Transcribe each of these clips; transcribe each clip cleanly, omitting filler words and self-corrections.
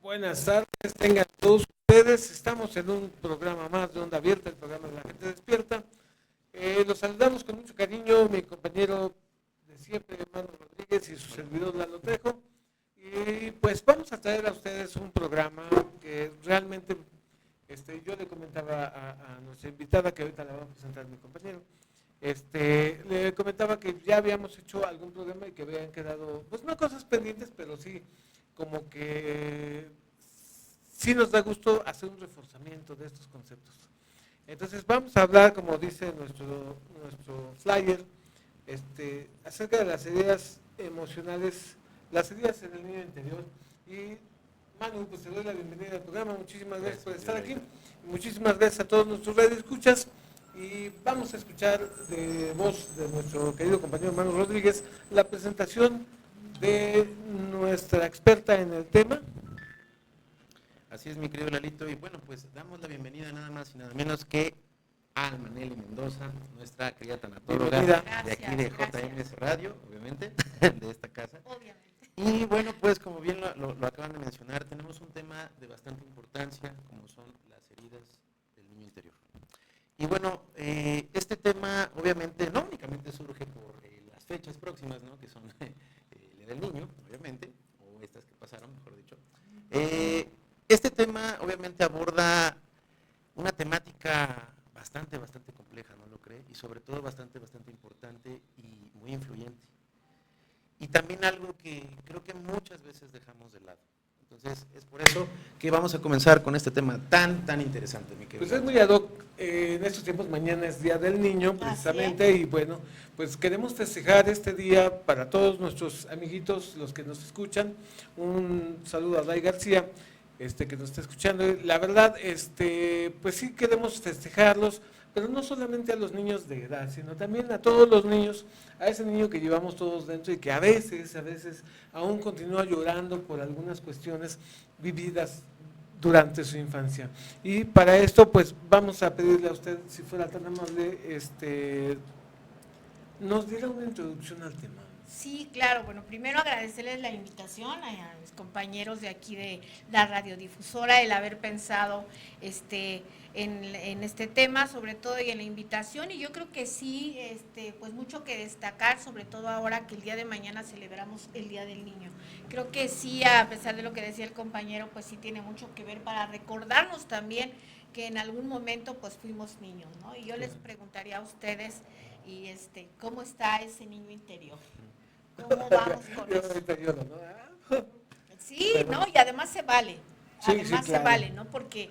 Buenas tardes, tengan todos ustedes. Estamos en un programa más de Onda Abierta, el programa de la gente despierta. Los saludamos con mucho cariño, mi compañero de siempre, Manu Rodríguez, y su servidor Lalo Trejo. Y pues vamos a traer a ustedes un programa que realmente, yo le comentaba a nuestra invitada, que ahorita la va a presentar mi compañero, le comentaba que ya habíamos hecho algún programa y que habían quedado, pues no cosas pendientes, pero sí como que sí nos da gusto hacer un reforzamiento de estos conceptos. Entonces vamos a hablar, como dice nuestro flyer, acerca de las heridas emocionales, las heridas en el niño interior. Y Manu, pues te doy la bienvenida al programa. Muchísimas gracias por estar aquí. Muchísimas gracias a todos nuestros radioescuchas. Y vamos a escuchar de voz de nuestro querido compañero Manu Rodríguez la presentación de nuestra experta en el tema. Así es, mi querido Lalito, y bueno, pues damos la bienvenida nada más y nada menos que a Almaneli Mendoza, nuestra querida tanatóloga de aquí de JMS Radio, obviamente, de esta casa. Obviamente. Y bueno, pues como bien lo acaban de mencionar, tenemos un tema de bastante importancia, como son las heridas del niño interior. Y bueno, este tema obviamente no únicamente surge por las fechas próximas, ¿no? Que son el Día del Niño, obviamente, o estas que pasaron, mejor dicho. Este tema obviamente aborda una temática bastante compleja, ¿no lo cree? Y sobre todo bastante importante y muy influyente. Y también algo que creo que muchas veces dejamos de lado. Entonces, es por eso que vamos a comenzar con este tema tan interesante, mi querido. Pues es muy ad hoc, en estos tiempos mañana es Día del Niño, precisamente, y bueno, pues queremos festejar este día para todos nuestros amiguitos, los que nos escuchan. Un saludo a Day García, que nos está escuchando. La verdad, pues sí queremos festejarlos, pero no solamente a los niños de edad, sino también a todos los niños, a ese niño que llevamos todos dentro y que a veces aún continúa llorando por algunas cuestiones vividas durante su infancia. Y para esto, pues vamos a pedirle a usted, si fuera tan amable, nos diera una introducción al tema. Sí, claro. Bueno, primero agradecerles la invitación a mis compañeros de aquí de la radiodifusora, el haber pensado en este tema, sobre todo, y en la invitación. Y yo creo que sí, pues mucho que destacar, sobre todo ahora que el día de mañana celebramos el Día del Niño. Creo que sí, a pesar de lo que decía el compañero, pues sí tiene mucho que ver para recordarnos también que en algún momento pues fuimos niños, ¿no? Y yo les preguntaría a ustedes, y ¿cómo está ese niño interior? ¿Cómo vamos con eso? Sí, ¿no? Y además se vale. Además se vale, ¿no? Porque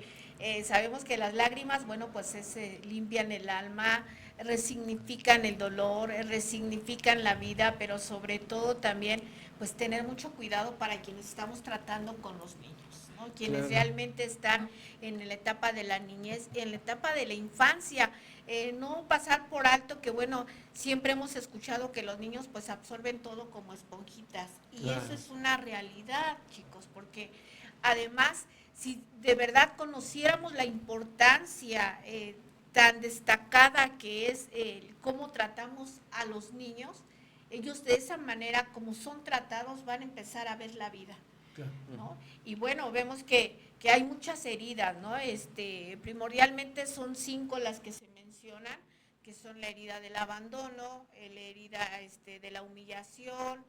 sabemos que las lágrimas, bueno, pues limpian el alma, resignifican el dolor, resignifican la vida, pero sobre todo también, pues tener mucho cuidado para quienes estamos tratando con los niños, ¿no? Quienes realmente están en la etapa de la niñez, en la etapa de la infancia. No pasar por alto que, bueno, siempre hemos escuchado que los niños pues absorben todo como esponjitas, y eso es una realidad, chicos, porque además, si de verdad conociéramos la importancia tan destacada que es cómo tratamos a los niños, ellos de esa manera como son tratados van a empezar a ver la vida, ¿no? Y bueno, vemos que hay muchas heridas, ¿no? Primordialmente son 5 las que se mencionan, que son la herida del abandono, la herida de la humillación,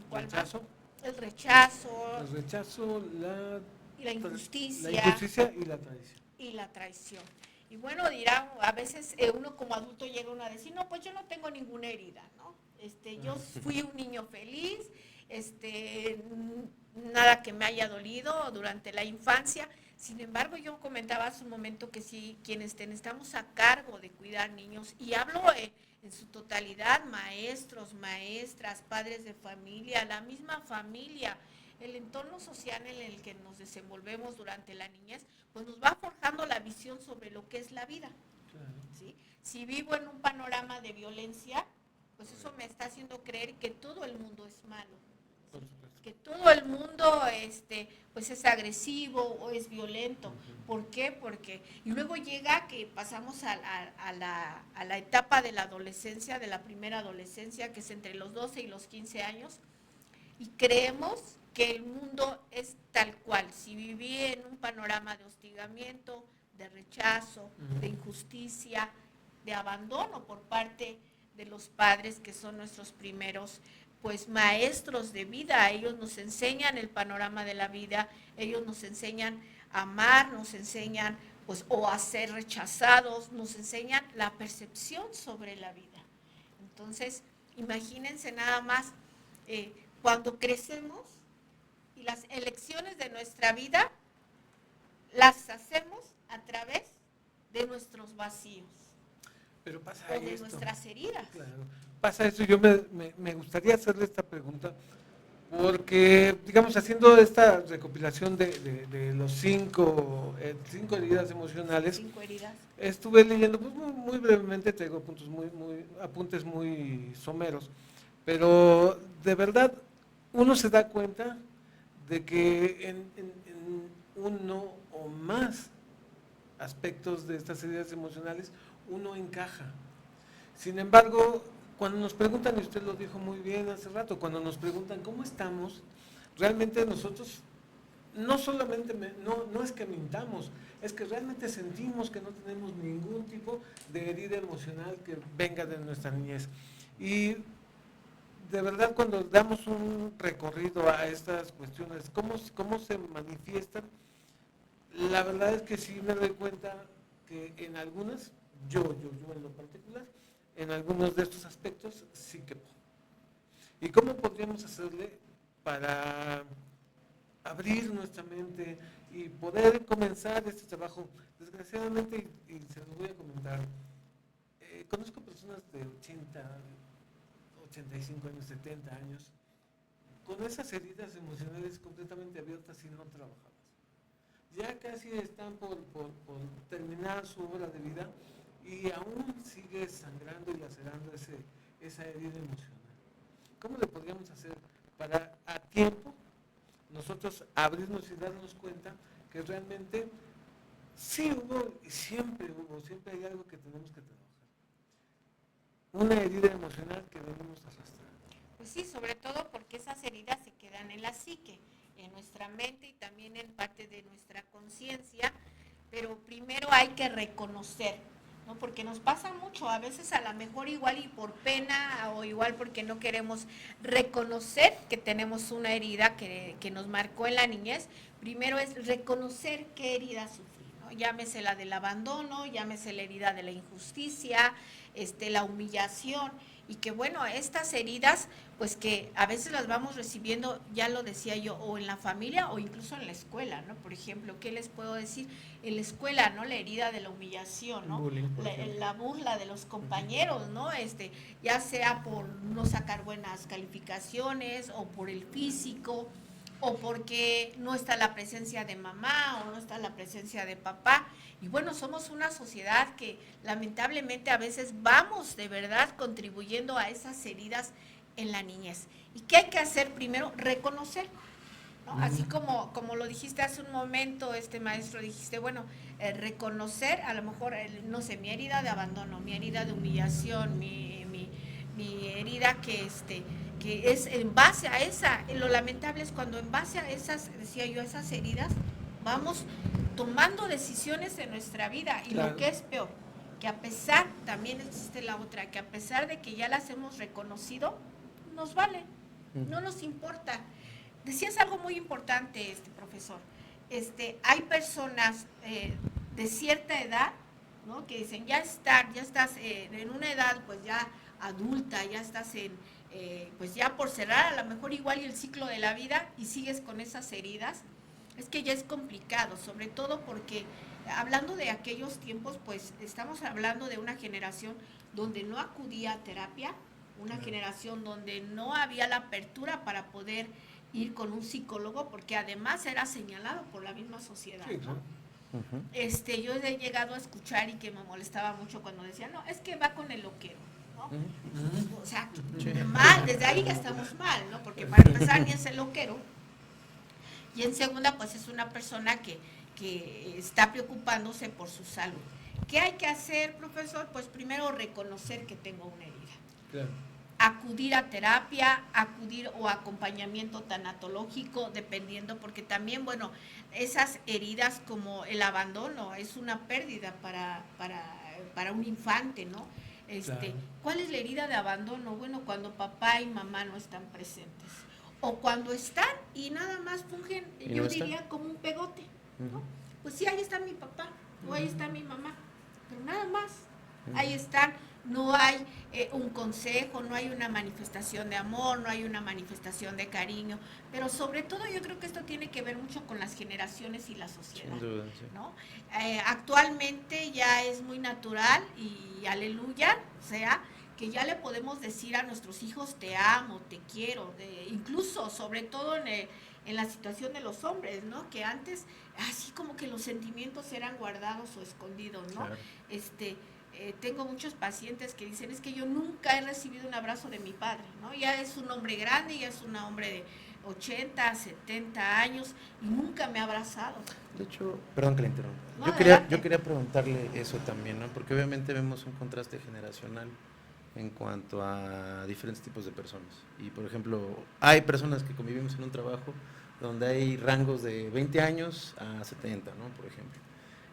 ¿cuál más? El rechazo, y la injusticia. La injusticia y la traición. Y la traición. Y bueno, dirán, a veces uno como adulto llega uno a decir, no, pues yo no tengo ninguna herida, ¿no? Yo fui un niño feliz, nada que me haya dolido durante la infancia. Sin embargo, yo comentaba hace un momento que sí, quienes estamos a cargo de cuidar niños, y hablo en su totalidad, maestros, maestras, padres de familia, la misma familia, el entorno social en el que nos desenvolvemos durante la niñez, pues nos va forjando la visión sobre lo que es la vida. ¿Sí? Si vivo en un panorama de violencia, pues eso me está haciendo creer que todo el mundo es malo, que todo el mundo pues es agresivo o es violento. ¿Por qué? Porque y luego llega que pasamos a la etapa de la adolescencia, de la primera adolescencia, que es entre los 12 y los 15 años, y creemos que el mundo es tal cual. Si viví en un panorama de hostigamiento, de rechazo, de injusticia, de abandono por parte de los padres, que son nuestros primeros pues maestros de vida. Ellos nos enseñan el panorama de la vida, ellos nos enseñan a amar, nos enseñan pues o a ser rechazados, nos enseñan la percepción sobre la vida. Entonces, imagínense nada más cuando crecemos y las elecciones de nuestra vida las hacemos a través de nuestros vacíos. Pero pasa o de esto, nuestras heridas. Claro, pasa eso. Yo me gustaría hacerle esta pregunta porque, digamos, haciendo esta recopilación de los cinco heridas emocionales, 5 heridas. estuve leyendo pues, muy brevemente, tengo apuntes muy someros, pero de verdad uno se da cuenta de que en uno o más aspectos de estas heridas emocionales uno encaja. Sin embargo, cuando nos preguntan, y usted lo dijo muy bien hace rato, cuando nos preguntan cómo estamos, realmente nosotros no solamente, no es que mintamos, es que realmente sentimos que no tenemos ningún tipo de herida emocional que venga de nuestra niñez. Y de verdad, cuando damos un recorrido a estas cuestiones, cómo se manifiestan, la verdad es que sí me doy cuenta que en algunas, yo en lo particular, en algunos de estos aspectos sí que puedo. ¿Y cómo podríamos hacerle para abrir nuestra mente y poder comenzar este trabajo? Desgraciadamente, y se los voy a comentar, conozco personas de 80, 85 años, 70 años, con esas heridas emocionales completamente abiertas y no trabajadas. Ya casi están por terminar su obra de vida y aún sigue sangrando y lacerando esa herida emocional. ¿Cómo le podríamos hacer para a tiempo nosotros abrirnos y darnos cuenta que realmente sí hubo y siempre hay algo que tenemos que trabajar? Una herida emocional que venimos arrastrando. Pues sí, sobre todo porque esas heridas se quedan en la psique, en nuestra mente y también en parte de nuestra conciencia, pero primero hay que reconocer, ¿no? Porque nos pasa mucho, a veces a lo mejor igual y por pena o igual porque no queremos reconocer que tenemos una herida que nos marcó en la niñez. Primero es reconocer qué herida sufrí, ¿no? Llámese la del abandono, llámese la herida de la injusticia, la humillación, y que bueno, estas heridas pues que a veces las vamos recibiendo, ya lo decía yo, o en la familia o incluso en la escuela, ¿no? Por ejemplo, ¿qué les puedo decir? En la escuela, ¿no? La herida de la humillación, ¿no? La burla de los compañeros, ¿no? Ya sea por no sacar buenas calificaciones o por el físico o porque no está la presencia de mamá o no está la presencia de papá. Y bueno, somos una sociedad que lamentablemente a veces vamos de verdad contribuyendo a esas heridas en la niñez. ¿Y qué hay que hacer primero? Reconocer, ¿no? Así como lo dijiste hace un momento, maestro, dijiste, bueno, reconocer a lo mejor, no sé, mi herida de abandono, mi herida de humillación, mi herida que es en base a esa, lo lamentable es cuando en base a esas, decía yo, esas heridas, vamos tomando decisiones en nuestra vida. Y claro, lo que es peor, que a pesar, también existe la otra, que a pesar de que ya las hemos reconocido, nos vale, no nos importa. Decías algo muy importante, profesor. Hay personas de cierta edad, ¿no? Que dicen, ya estás en una edad pues ya adulta, ya estás pues ya por cerrar a lo mejor igual y el ciclo de la vida y sigues con esas heridas. Es que ya es complicado, sobre todo porque hablando de aquellos tiempos, pues estamos hablando de una generación donde no acudía a terapia, una generación donde no había la apertura para poder ir con un psicólogo, porque además era señalado por la misma sociedad, ¿no? Yo he llegado a escuchar y que me molestaba mucho cuando decían, no, es que va con el loquero, ¿no? O sea, mal, desde ahí ya estamos mal, ¿no? Porque para empezar ni es el loquero, y en segunda, pues es una persona que está preocupándose por su salud. ¿Qué hay que hacer, profesor? Pues primero reconocer que tengo una herida. Claro. acudir a terapia, acudir o acompañamiento tanatológico, dependiendo, porque también, bueno, esas heridas como el abandono es una pérdida para un infante, ¿no? Claro. ¿Cuál es la herida de abandono? Bueno, cuando papá y mamá no están presentes, o cuando están y nada más fungen, yo diría como un pegote, ¿no? Pues sí, ahí está mi papá, o ahí está mi mamá, pero nada más, ahí están. No hay un consejo, no hay una manifestación de amor, no hay una manifestación de cariño, pero sobre todo yo creo que esto tiene que ver mucho con las generaciones y la sociedad, sin duda, sí. ¿no? Actualmente ya es muy natural y aleluya, o sea, que ya le podemos decir a nuestros hijos te amo, te quiero, incluso sobre todo en la situación de los hombres, ¿no? Que antes así como que los sentimientos eran guardados o escondidos, ¿no? Claro. Tengo muchos pacientes que dicen, es que yo nunca he recibido un abrazo de mi padre, ¿no? Ya es un hombre grande, ya es un hombre de 80, 70 años y nunca me ha abrazado. De hecho, perdón que le interrumpa. No, yo quería preguntarle eso también, ¿no? Porque obviamente vemos un contraste generacional en cuanto a diferentes tipos de personas. Y, por ejemplo, hay personas que convivimos en un trabajo donde hay rangos de 20 años a 70, ¿no? Por ejemplo.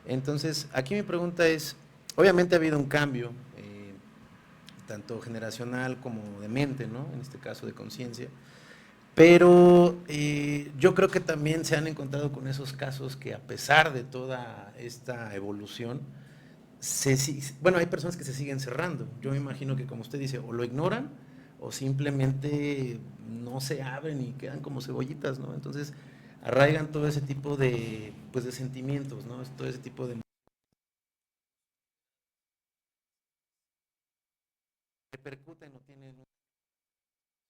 Entonces, aquí mi pregunta es, obviamente ha habido un cambio, tanto generacional como de mente, ¿no? En este caso de conciencia, pero yo creo que también se han encontrado con esos casos que a pesar de toda esta evolución, hay personas que se siguen cerrando. Yo me imagino que, como usted dice, o lo ignoran o simplemente no se abren y quedan como cebollitas, ¿no? Entonces arraigan todo ese tipo de sentimientos, ¿no? Todo ese tipo de repercuten o tienen,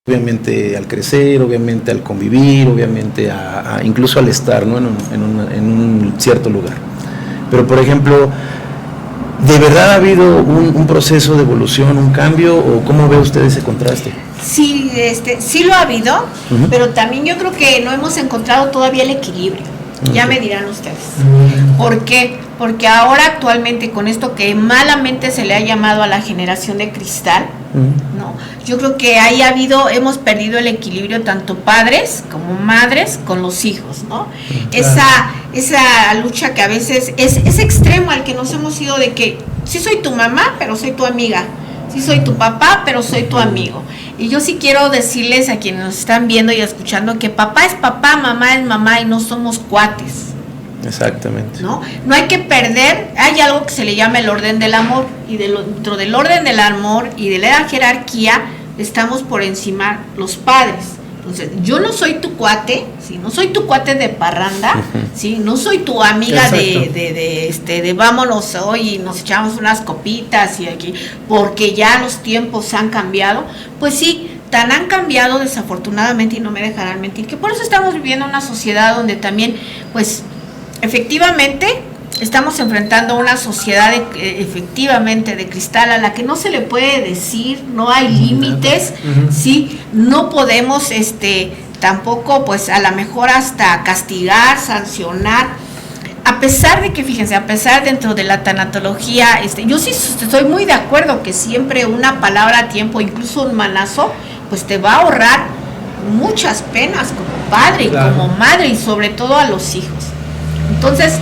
obviamente al crecer, obviamente al convivir, obviamente incluso al estar, ¿no? en un cierto lugar. Pero, por ejemplo, ¿de verdad ha habido un proceso de evolución, un cambio, o cómo ve usted ese contraste? Sí, sí lo ha habido, pero también yo creo que no hemos encontrado todavía el equilibrio. Ya me dirán ustedes. ¿Por qué? Porque ahora actualmente con esto que malamente se le ha llamado a la generación de cristal, ¿no? Yo creo que hemos perdido el equilibrio tanto padres como madres con los hijos, ¿no? Esa lucha que a veces es extremo al que nos hemos ido de que sí soy tu mamá, pero soy tu amiga. Sí soy tu papá, pero soy tu amigo. Y yo sí quiero decirles a quienes nos están viendo y escuchando que papá es papá, mamá es mamá y no somos cuates. Exactamente. No hay que perder, hay algo que se le llama el orden del amor y dentro del orden del amor y de la jerarquía estamos por encima los padres. Entonces, yo no soy tu cuate, ¿sí? No soy tu cuate de parranda, ¿sí? No soy tu amiga de vámonos hoy y nos echamos unas copitas y aquí, porque ya los tiempos han cambiado. Pues sí, tan han cambiado desafortunadamente y no me dejarán mentir, que por eso estamos viviendo una sociedad donde también, pues, efectivamente, estamos enfrentando una sociedad efectivamente de cristal a la que no se le puede decir, no hay límites, ¿sí? No podemos tampoco, pues a lo mejor hasta castigar, sancionar, a pesar de que, fíjense, a pesar dentro de la tanatología, yo sí estoy muy de acuerdo que siempre una palabra a tiempo, incluso un manazo, pues te va a ahorrar muchas penas como padre y como madre y sobre todo a los hijos. Entonces,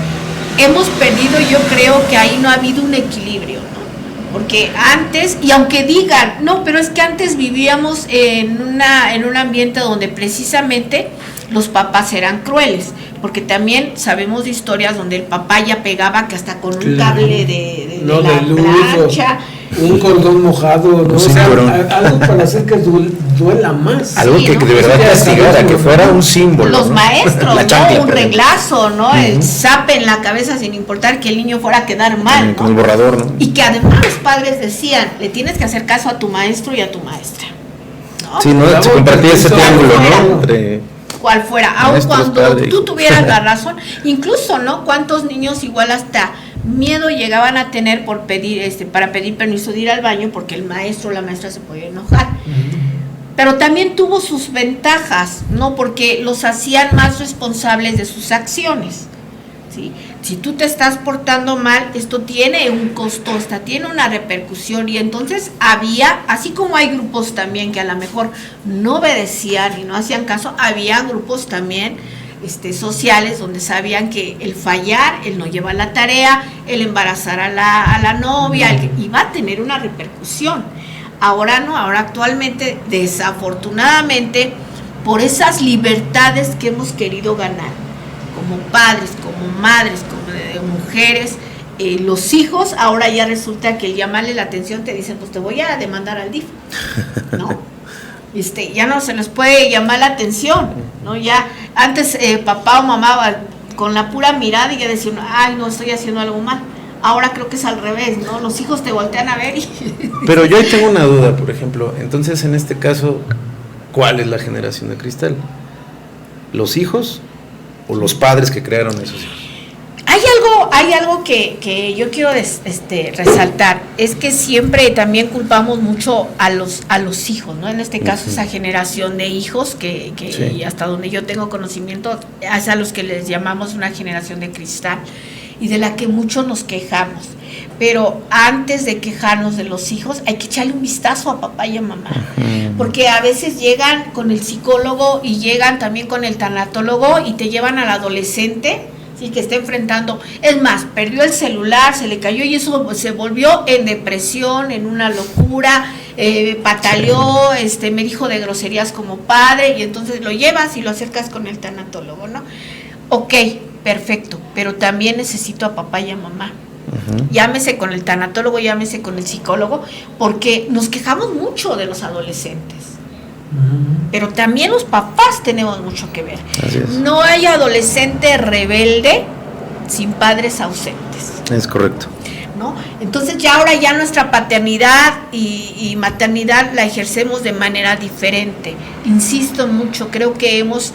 hemos perdido, yo creo que ahí no ha habido un equilibrio, ¿no? Porque antes, y aunque digan, no, pero es que antes vivíamos en un ambiente donde precisamente los papás eran crueles, porque también sabemos de historias donde el papá ya pegaba que hasta con un cable de la plancha, un cordón mojado, ¿no? O sea, algo para hacer que duela más. Algo que de verdad castigara, que fuera un símbolo. Los maestros, ¿no? Un reglazo, ¿no? El zape en la cabeza sin importar que el niño fuera a quedar mal, ¿no? Con el borrador, ¿no? Y que además los padres decían, le tienes que hacer caso a tu maestro y a tu maestra, ¿no? Sí, ¿no? Se compartía ese triángulo, ¿no? Entre cual fuera, aun cuando tú tuvieras la razón, incluso, ¿no? Cuántos niños igual hasta miedo llegaban a tener por pedir, para pedir permiso de ir al baño porque el maestro o la maestra se podía enojar. Pero también tuvo sus ventajas, ¿no? Porque los hacían más responsables de sus acciones, ¿sí? Si tú te estás portando mal, esto tiene un costo, tiene una repercusión, y entonces había, así como hay grupos también que a lo mejor no obedecían y no hacían caso, había grupos también sociales donde sabían que el fallar, el no llevar la tarea, el embarazar a la novia, iba a tener una repercusión. Ahora no, ahora actualmente, desafortunadamente, por esas libertades que hemos querido ganar, como padres, como madres, como mujeres, los hijos, ahora ya resulta que el llamarle la atención te dicen, pues te voy a demandar al DIF, ¿no? Ya no se les puede llamar la atención, ¿no? Ya antes papá o mamá con la pura mirada y ya decían, ay, no, estoy haciendo algo mal. Ahora creo que es al revés, ¿no? Los hijos te voltean a ver y... Pero yo ahí tengo una duda, por ejemplo. Entonces, en este caso, ¿cuál es la generación de cristal? ¿Los hijos o los padres que crearon esos hijos? Hay algo que yo quiero resaltar, es que siempre también culpamos mucho a los hijos, ¿no? En este caso, esa generación de hijos que sí, hasta donde yo tengo conocimiento, es a los que les llamamos una generación de cristal, y de la que muchos nos quejamos. Pero antes de quejarnos de los hijos, hay que echarle un vistazo a papá y a mamá, porque a veces llegan con el psicólogo y llegan también con el tanatólogo y te llevan al adolescente, sí, que está enfrentando, es más, perdió el celular, se le cayó y eso se volvió en depresión, en una locura, pataleó, me dijo de groserías como padre, y entonces lo llevas y lo acercas con el tanatólogo, ¿no? Ok, perfecto, pero también necesito a papá y a mamá. Llámese con el tanatólogo, llámese con el psicólogo, porque nos quejamos mucho de los adolescentes. Pero también los papás tenemos mucho que ver. No hay adolescente rebelde sin padres ausentes. Es correcto. ¿No? Entonces ahora nuestra paternidad y maternidad la ejercemos de manera diferente. Insisto mucho, creo que hemos,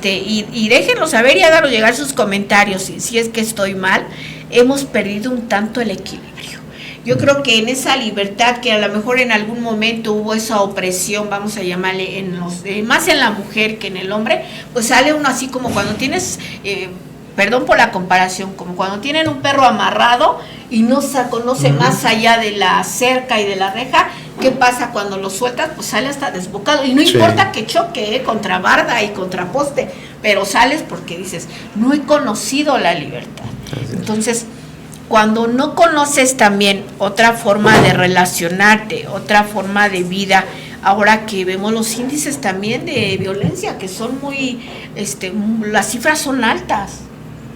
y déjenlo saber y háganos llegar sus comentarios si es que estoy mal, hemos perdido un tanto el equilibrio. Yo creo que en esa libertad que a lo mejor en algún momento hubo esa opresión, vamos a llamarle, más en la mujer que en el hombre, pues sale uno así como cuando tienes, perdón por la comparación, como cuando tienen un perro amarrado y no se conoce más allá de la cerca y de la reja. ¿Qué pasa cuando lo sueltas? Pues sale hasta desbocado, y no importa que choque contra barda y contra poste, pero sales porque dices, no he conocido la libertad. Entonces, cuando no conoces también otra forma de relacionarte, otra forma de vida, ahora que vemos los índices también de violencia, que son muy, las cifras son altas,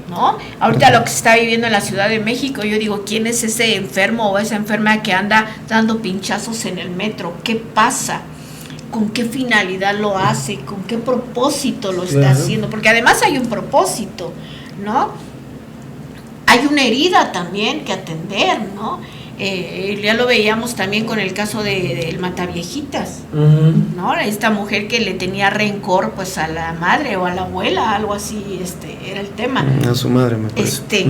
¿no? Ahorita lo que se está viviendo en la Ciudad de México, yo digo, ¿quién es ese enfermo o esa enferma que anda dando pinchazos en el metro? ¿Qué pasa? ¿Con qué finalidad lo hace? ¿Con qué propósito lo está haciendo? Porque además hay un propósito, ¿no? Hay una herida también que atender, ¿no? Ya lo veíamos también con el caso del Mataviejitas, ¿no? Esta mujer que le tenía rencor pues a la madre o a la abuela, algo así, era el tema. A su madre, me parece.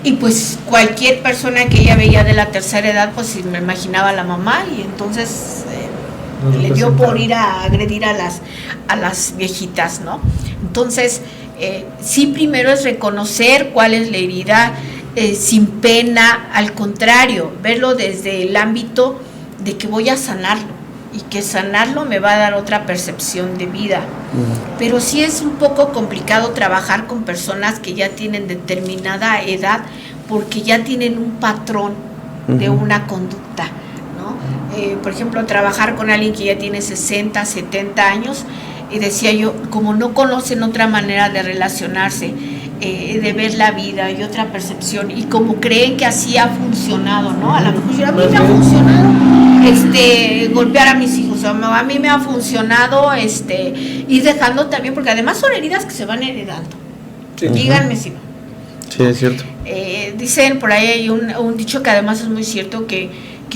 Y pues cualquier persona que ella veía de la tercera edad, pues me imaginaba a la mamá, y entonces le dio por ir a agredir a las viejitas, ¿no? Entonces, sí, primero es reconocer cuál es la herida, sin pena, al contrario, verlo desde el ámbito de que voy a sanarlo, y que sanarlo me va a dar otra percepción de vida. Pero sí es un poco complicado trabajar con personas que ya tienen determinada edad, porque ya tienen un patrón de una conducta, ¿no? Por ejemplo, trabajar con alguien que ya tiene 60, 70 años, y decía yo, como no conocen otra manera de relacionarse, de ver la vida y otra percepción, y como creen que así ha funcionado, ¿no? A lo mejor a mí me ha funcionado golpear a mis hijos, a mí me ha funcionado ir dejando también, porque además son heridas que se van heredando. Sí. Díganme si no. Sí, es cierto. Dicen por ahí, hay un dicho que además es muy cierto, que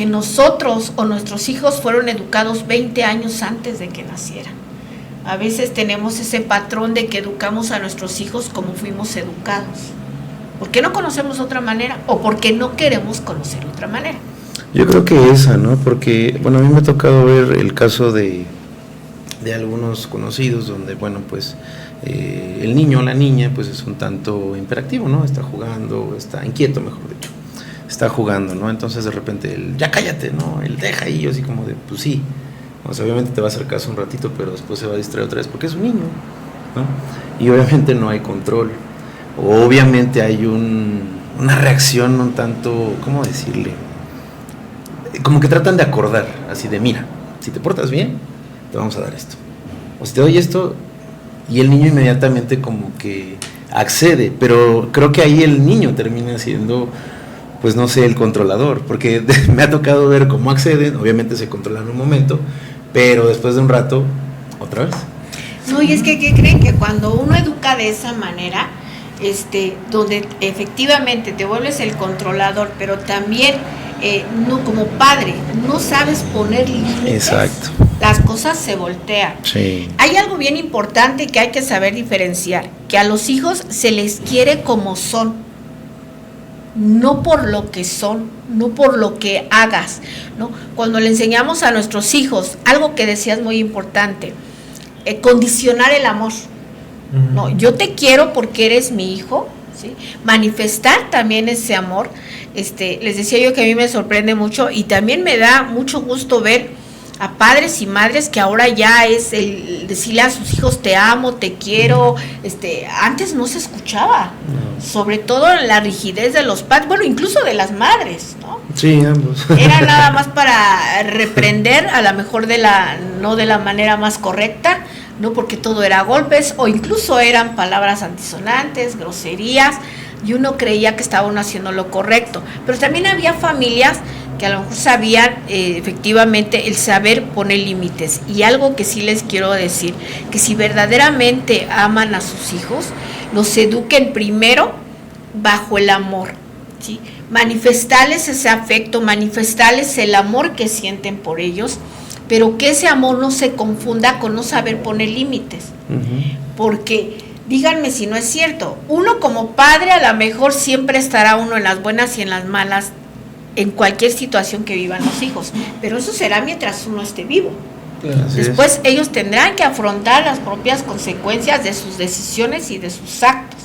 nosotros o nuestros hijos fueron educados 20 años antes de que nacieran. A veces tenemos ese patrón de que educamos a nuestros hijos como fuimos educados. ¿Por qué no conocemos otra manera? ¿O por qué no queremos conocer otra manera? Yo creo que esa, ¿no? Porque, bueno, a mí me ha tocado ver el caso de de algunos conocidos donde, bueno, pues el niño o la niña pues es un tanto hiperactivo, ¿no? Está jugando, está inquieto, mejor dicho, está jugando, ¿no? Entonces de repente él, ya cállate, ¿no? Él deja ahí, yo así como de, pues sí, o sea, obviamente te va a hacer caso un ratito, pero después se va a distraer otra vez porque es un niño, ¿no? Y obviamente no hay control, obviamente hay una reacción un tanto, ¿cómo decirle? Como que tratan de acordar, así de, mira, si te portas bien, te vamos a dar esto, o si te doy esto, y el niño inmediatamente como que accede, pero creo que ahí el niño termina siendo, pues no sé, el controlador, porque me ha tocado ver cómo acceden, obviamente se controlan un momento, pero después de un rato, otra vez. No, y es que, ¿qué creen? Que cuando uno educa de esa manera, donde efectivamente te vuelves el controlador, pero también no, como padre, no sabes poner límites. Exacto. Las cosas se voltean. Sí. Hay algo bien importante que hay que saber diferenciar, que a los hijos se les quiere como son, no por lo que son, no por lo que hagas, ¿no? Cuando le enseñamos a nuestros hijos, algo que decías muy importante, condicionar el amor. No, yo te quiero porque eres mi hijo, ¿sí? Manifestar también ese amor. Les decía yo que a mí me sorprende mucho y también me da mucho gusto ver a padres y madres que ahora ya es el decirle a sus hijos te amo, te quiero. Antes no se escuchaba, sobre todo en la rigidez de los padres, bueno, incluso de las madres, ¿no? Sí, ambos. Era nada más para reprender, a lo mejor no de la manera más correcta, no, porque todo era golpes o incluso eran palabras antisonantes, groserías, y uno creía que estaba uno haciendo lo correcto. Pero también había familias que a lo mejor sabían efectivamente el saber poner límites. Y algo que sí les quiero decir, que si verdaderamente aman a sus hijos, los eduquen primero bajo el amor, ¿sí? Manifestarles ese afecto, manifestarles el amor que sienten por ellos, pero que ese amor no se confunda con no saber poner límites. Porque, díganme si no es cierto, uno como padre a lo mejor siempre estará uno en las buenas y en las malas, en cualquier situación que vivan los hijos, pero eso será mientras uno esté vivo. Después ellos tendrán que afrontar las propias consecuencias de sus decisiones y de sus actos.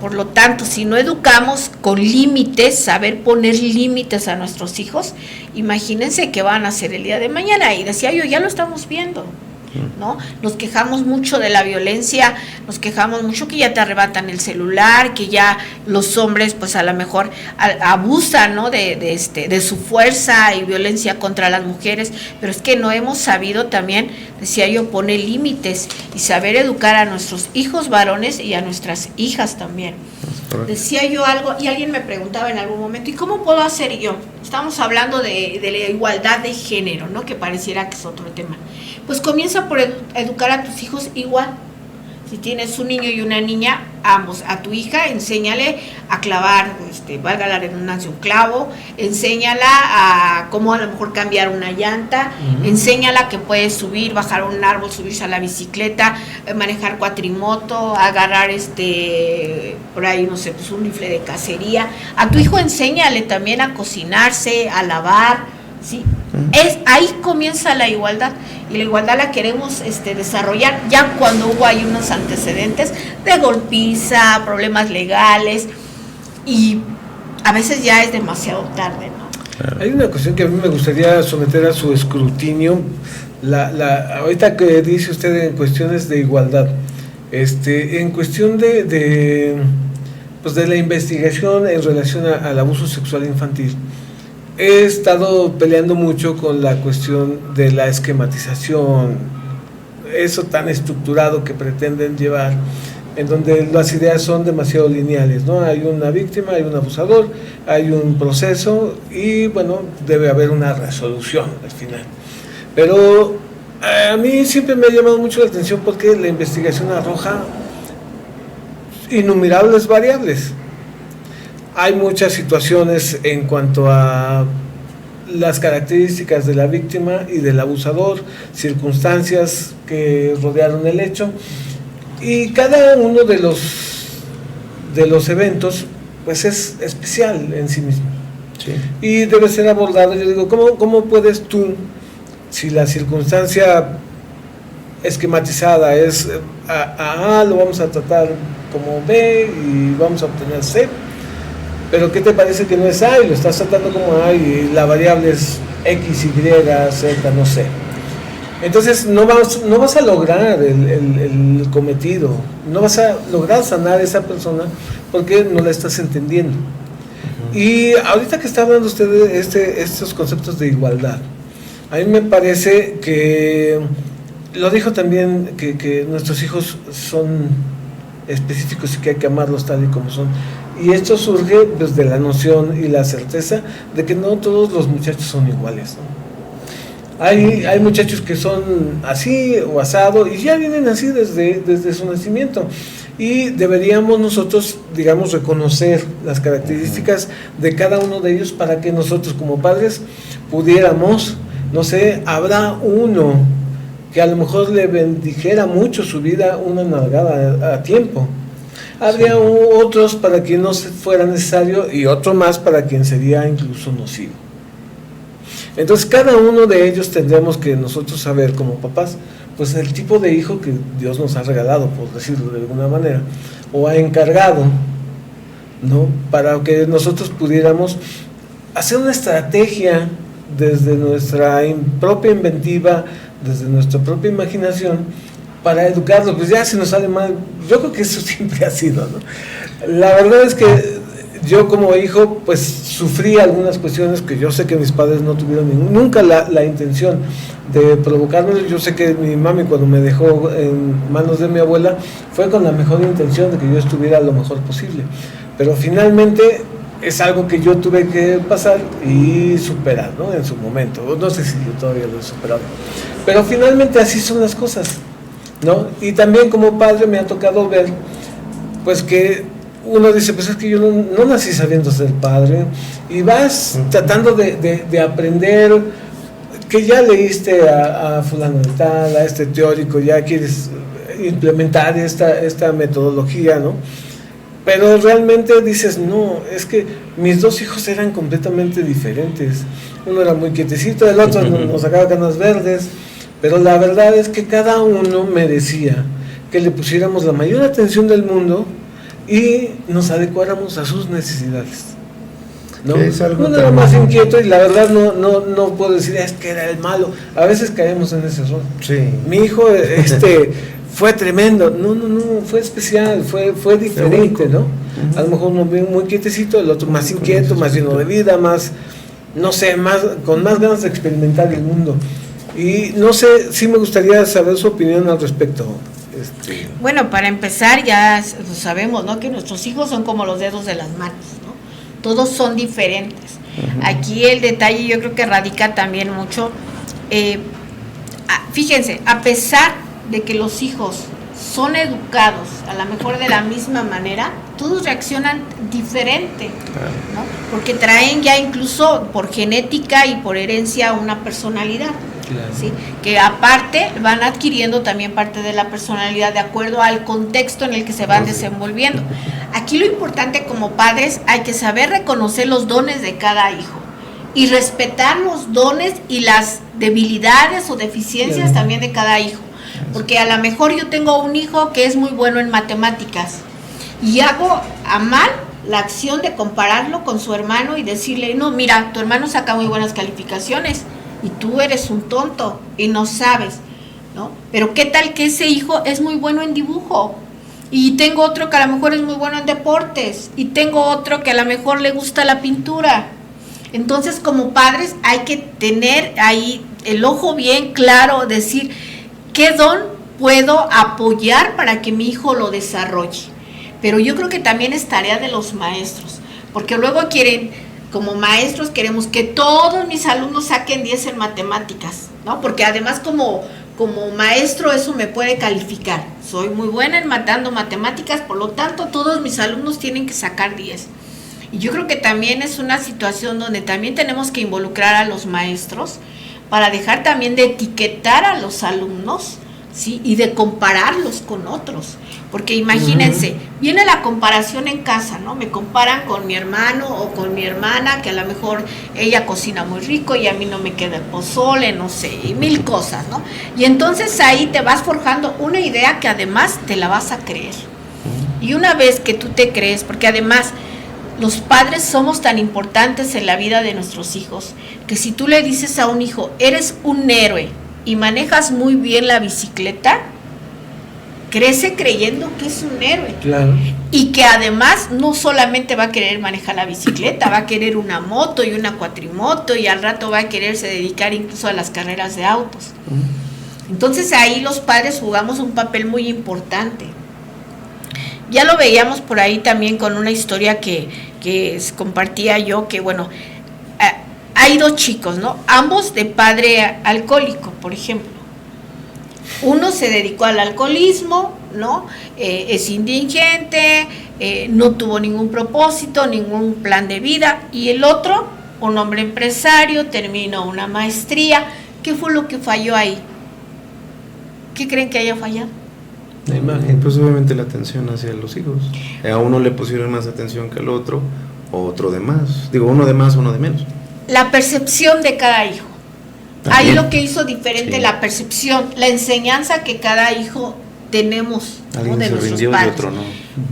Por lo tanto, si no educamos con límites, saber poner límites a nuestros hijos, imagínense qué van a hacer el día de mañana. Y decía yo, ya lo estamos viendo, ¿no? Nos quejamos mucho de la violencia, nos quejamos mucho que ya te arrebatan el celular, que ya los hombres pues a lo mejor abusan, ¿no? de su fuerza y violencia contra las mujeres, pero es que no hemos sabido también, decía yo, poner límites y saber educar a nuestros hijos varones y a nuestras hijas también. Decía yo algo y alguien me preguntaba en algún momento, ¿y cómo puedo hacer yo? Estamos hablando de la igualdad de género, ¿no? Que pareciera que es otro tema. Pues comienza por educar a tus hijos igual. Si tienes un niño y una niña, ambos, a tu hija, enséñale a clavar, valga la redundancia, un clavo, enséñala a cómo a lo mejor cambiar una llanta, enséñala que puede subir, bajar un árbol, subirse a la bicicleta, manejar cuatrimoto, agarrar por ahí, no sé, pues un rifle de cacería. A tu hijo enséñale también a cocinarse, a lavar, ¿sí? Ahí comienza la igualdad, y la igualdad la queremos desarrollar ya cuando hubo ahí unos antecedentes de golpiza, problemas legales, y a veces ya es demasiado tarde, ¿no? Hay una cuestión que a mí me gustaría someter a su escrutinio, ahorita que dice usted en cuestiones de igualdad, en cuestión de la investigación en relación al abuso sexual infantil. He estado peleando mucho con la cuestión de la esquematización, eso tan estructurado que pretenden llevar, en donde las ideas son demasiado lineales, ¿no? Hay una víctima, hay un abusador, hay un proceso y, bueno, debe haber una resolución al final. Pero a mí siempre me ha llamado mucho la atención porque la investigación arroja innumerables variables. Hay muchas situaciones en cuanto a las características de la víctima y del abusador, circunstancias que rodearon el hecho, y cada uno de los eventos pues es especial en sí mismo. Sí. Y debe ser abordado. Yo digo, ¿cómo puedes tú, si la circunstancia esquematizada, es A lo vamos a tratar como B y vamos a obtener C, pero ¿qué te parece que no es A y lo estás tratando como A y la variable es X, Y, Z, no sé? Entonces no vas a lograr el cometido, no vas a lograr sanar a esa persona porque no la estás entendiendo. Y ahorita que está hablando usted de estos conceptos de igualdad, a mí me parece que lo dijo también que nuestros hijos son específicos y que hay que amarlos tal y como son. Y esto surge pues, de la noción y la certeza de que no todos los muchachos son iguales, ¿no? Hay muchachos que son así o asado y ya vienen así desde su nacimiento. Y deberíamos nosotros, digamos, reconocer las características de cada uno de ellos para que nosotros como padres pudiéramos, no sé, habrá uno que a lo mejor le bendijera mucho su vida una nalgada a tiempo. Habría otros para quien no fuera necesario y otro más para quien sería incluso nocivo. Entonces cada uno de ellos tendremos que nosotros saber como papás, pues el tipo de hijo que Dios nos ha regalado, por decirlo de alguna manera, o ha encargado, ¿no? Para que nosotros pudiéramos hacer una estrategia desde nuestra propia inventiva, desde nuestra propia imaginación, para educarlos. Pues ya si nos sale mal, yo creo que eso siempre ha sido, ¿no? La verdad es que yo como hijo pues sufrí algunas cuestiones que yo sé que mis padres no tuvieron nunca la intención de provocarme. Yo sé que mi mami cuando me dejó en manos de mi abuela fue con la mejor intención de que yo estuviera lo mejor posible, pero finalmente es algo que yo tuve que pasar y superar, ¿no? En su momento, no sé si yo todavía lo he superado, pero finalmente así son las cosas, ¿no? Y también como padre me ha tocado ver pues que uno dice, pues es que yo no nací sabiendo ser padre, y vas tratando de aprender, que ya leíste a fulano de tal, a este teórico, ya quieres implementar esta metodología, ¿no? Pero realmente dices, no, es que mis dos hijos eran completamente diferentes. Uno era muy quietecito, el otro nos sacaba canas verdes, pero la verdad es que cada uno merecía que le pusiéramos la mayor atención del mundo y nos adecuáramos a sus necesidades, ¿no? Uno era más inquieto y la verdad no puedo decir es que era el malo. A veces caemos en ese error. Sí. Mi hijo fue tremendo. No, fue especial, fue diferente, ¿no? A lo mejor uno muy quietecito, el otro más inquieto, más lleno de vida, más, no sé, con más ganas de experimentar el mundo. Y no sé, sí me gustaría saber su opinión al respecto. Bueno, para empezar ya sabemos, ¿no?, que nuestros hijos son como los dedos de las manos, ¿no? Todos son diferentes. Aquí el detalle yo creo que radica también mucho, fíjense, a pesar de que los hijos son educados a lo mejor de la misma manera, todos reaccionan diferente, ¿no? Porque traen ya incluso por genética y por herencia una personalidad. Claro. ¿Sí? Que aparte van adquiriendo también parte de la personalidad de acuerdo al contexto en el que se van desenvolviendo. Aquí lo importante como padres hay que saber reconocer los dones de cada hijo y respetar los dones y las debilidades o deficiencias también de cada hijo, porque a lo mejor yo tengo un hijo que es muy bueno en matemáticas y hago a mal la acción de compararlo con su hermano y decirle, no, mira, tu hermano saca muy buenas calificaciones y tú eres un tonto y no sabes, ¿no? Pero qué tal que ese hijo es muy bueno en dibujo y tengo otro que a lo mejor es muy bueno en deportes y tengo otro que a lo mejor le gusta la pintura. Entonces como padres hay que tener ahí el ojo bien claro, decir qué don puedo apoyar para que mi hijo lo desarrolle. Pero yo creo que también es tarea de los maestros, porque luego como maestros queremos que todos mis alumnos saquen 10 en matemáticas, ¿no? Porque además como maestro eso me puede calificar. Soy muy buena en dando matemáticas, por lo tanto todos mis alumnos tienen que sacar 10. Y yo creo que también es una situación donde también tenemos que involucrar a los maestros para dejar también de etiquetar a los alumnos, ¿sí? Y de compararlos con otros. Porque imagínense, viene la comparación en casa, ¿no? Me comparan con mi hermano o con mi hermana, que a lo mejor ella cocina muy rico y a mí no me queda el pozole, no sé, y mil cosas, ¿no? Y entonces ahí te vas forjando una idea que además te la vas a creer. Y una vez que tú te crees, porque además los padres somos tan importantes en la vida de nuestros hijos, que si tú le dices a un hijo, eres un héroe y manejas muy bien la bicicleta, crece creyendo que es un héroe. Claro. Y que además no solamente va a querer manejar la bicicleta, va a querer una moto y una cuatrimoto, y al rato va a quererse dedicar incluso a las carreras de autos. Entonces ahí los padres jugamos un papel muy importante. Ya lo veíamos por ahí también con una historia que compartía yo, que bueno, hay dos chicos, ¿no? Ambos de padre alcohólico, por ejemplo. Uno se dedicó al alcoholismo, ¿no? Es indigente, no tuvo ningún propósito, ningún plan de vida. Y el otro, un hombre empresario, terminó una maestría. ¿Qué fue lo que falló ahí? ¿Qué creen que haya fallado? La imagen, pues obviamente la atención hacia los hijos. A uno le pusieron más atención que al otro, o otro de más. Digo, uno de más, uno de menos. La percepción de cada hijo. También. Ahí lo que hizo diferente, sí, la percepción, la enseñanza que cada hijo tenemos, ¿no? De nuestros padres. Otro no.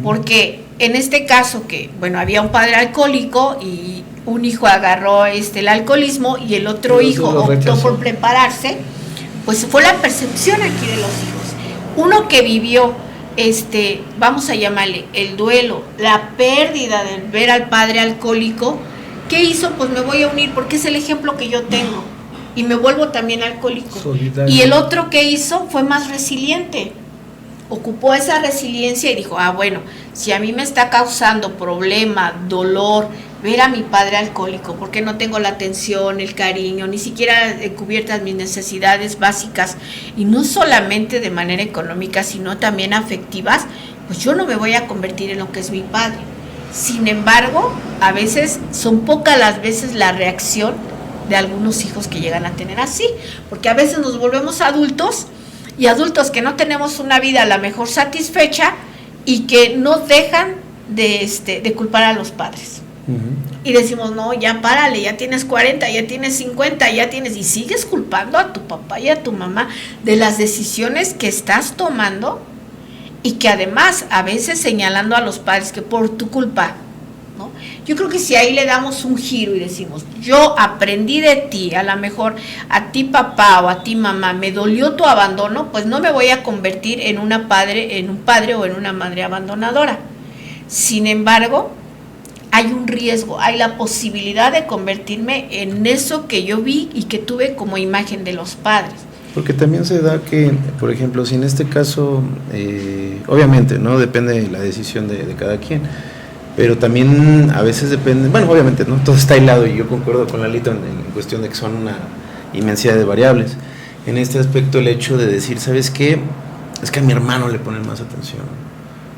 Porque en este caso que, bueno, había un padre alcohólico y un hijo agarró el alcoholismo y el otro hijo optó por prepararse, pues fue la percepción aquí de los hijos. Uno que vivió, vamos a llamarle el duelo, la pérdida de ver al padre alcohólico, ¿qué hizo? Pues me voy a unir porque es el ejemplo que yo tengo y me vuelvo también alcohólico. Solidario. Y el otro que hizo fue más resiliente, ocupó esa resiliencia y dijo, bueno, si a mí me está causando problema, dolor, ver a mi padre alcohólico, porque no tengo la atención, el cariño, ni siquiera cubiertas mis necesidades básicas, y no solamente de manera económica, sino también afectivas, pues yo no me voy a convertir en lo que es mi padre. Sin embargo, a veces son pocas las veces la reacción de algunos hijos que llegan a tener así, porque a veces nos volvemos adultos, y adultos que no tenemos una vida a la mejor satisfecha, y que no dejan de culpar a los padres. Y decimos, no, ya párale, ya tienes 40, ya tienes 50, ya tienes, y sigues culpando a tu papá y a tu mamá de las decisiones que estás tomando, y que además a veces señalando a los padres que por tu culpa, ¿no? Yo creo que si ahí le damos un giro y decimos, yo aprendí de ti, a lo mejor a ti papá o a ti mamá, me dolió tu abandono, pues no me voy a convertir en un padre o en una madre abandonadora. Sin embargo, hay un riesgo, hay la posibilidad de convertirme en eso que yo vi y que tuve como imagen de los padres. Porque también se da que, por ejemplo, si en este caso, obviamente, ¿no? Depende de la decisión de cada quien, pero también a veces depende, bueno, obviamente, ¿no? Todo está hilado y yo concuerdo con Lalito en cuestión de que son una inmensidad de variables. En este aspecto, el hecho de decir, ¿sabes qué? Es que a mi hermano le ponen más atención.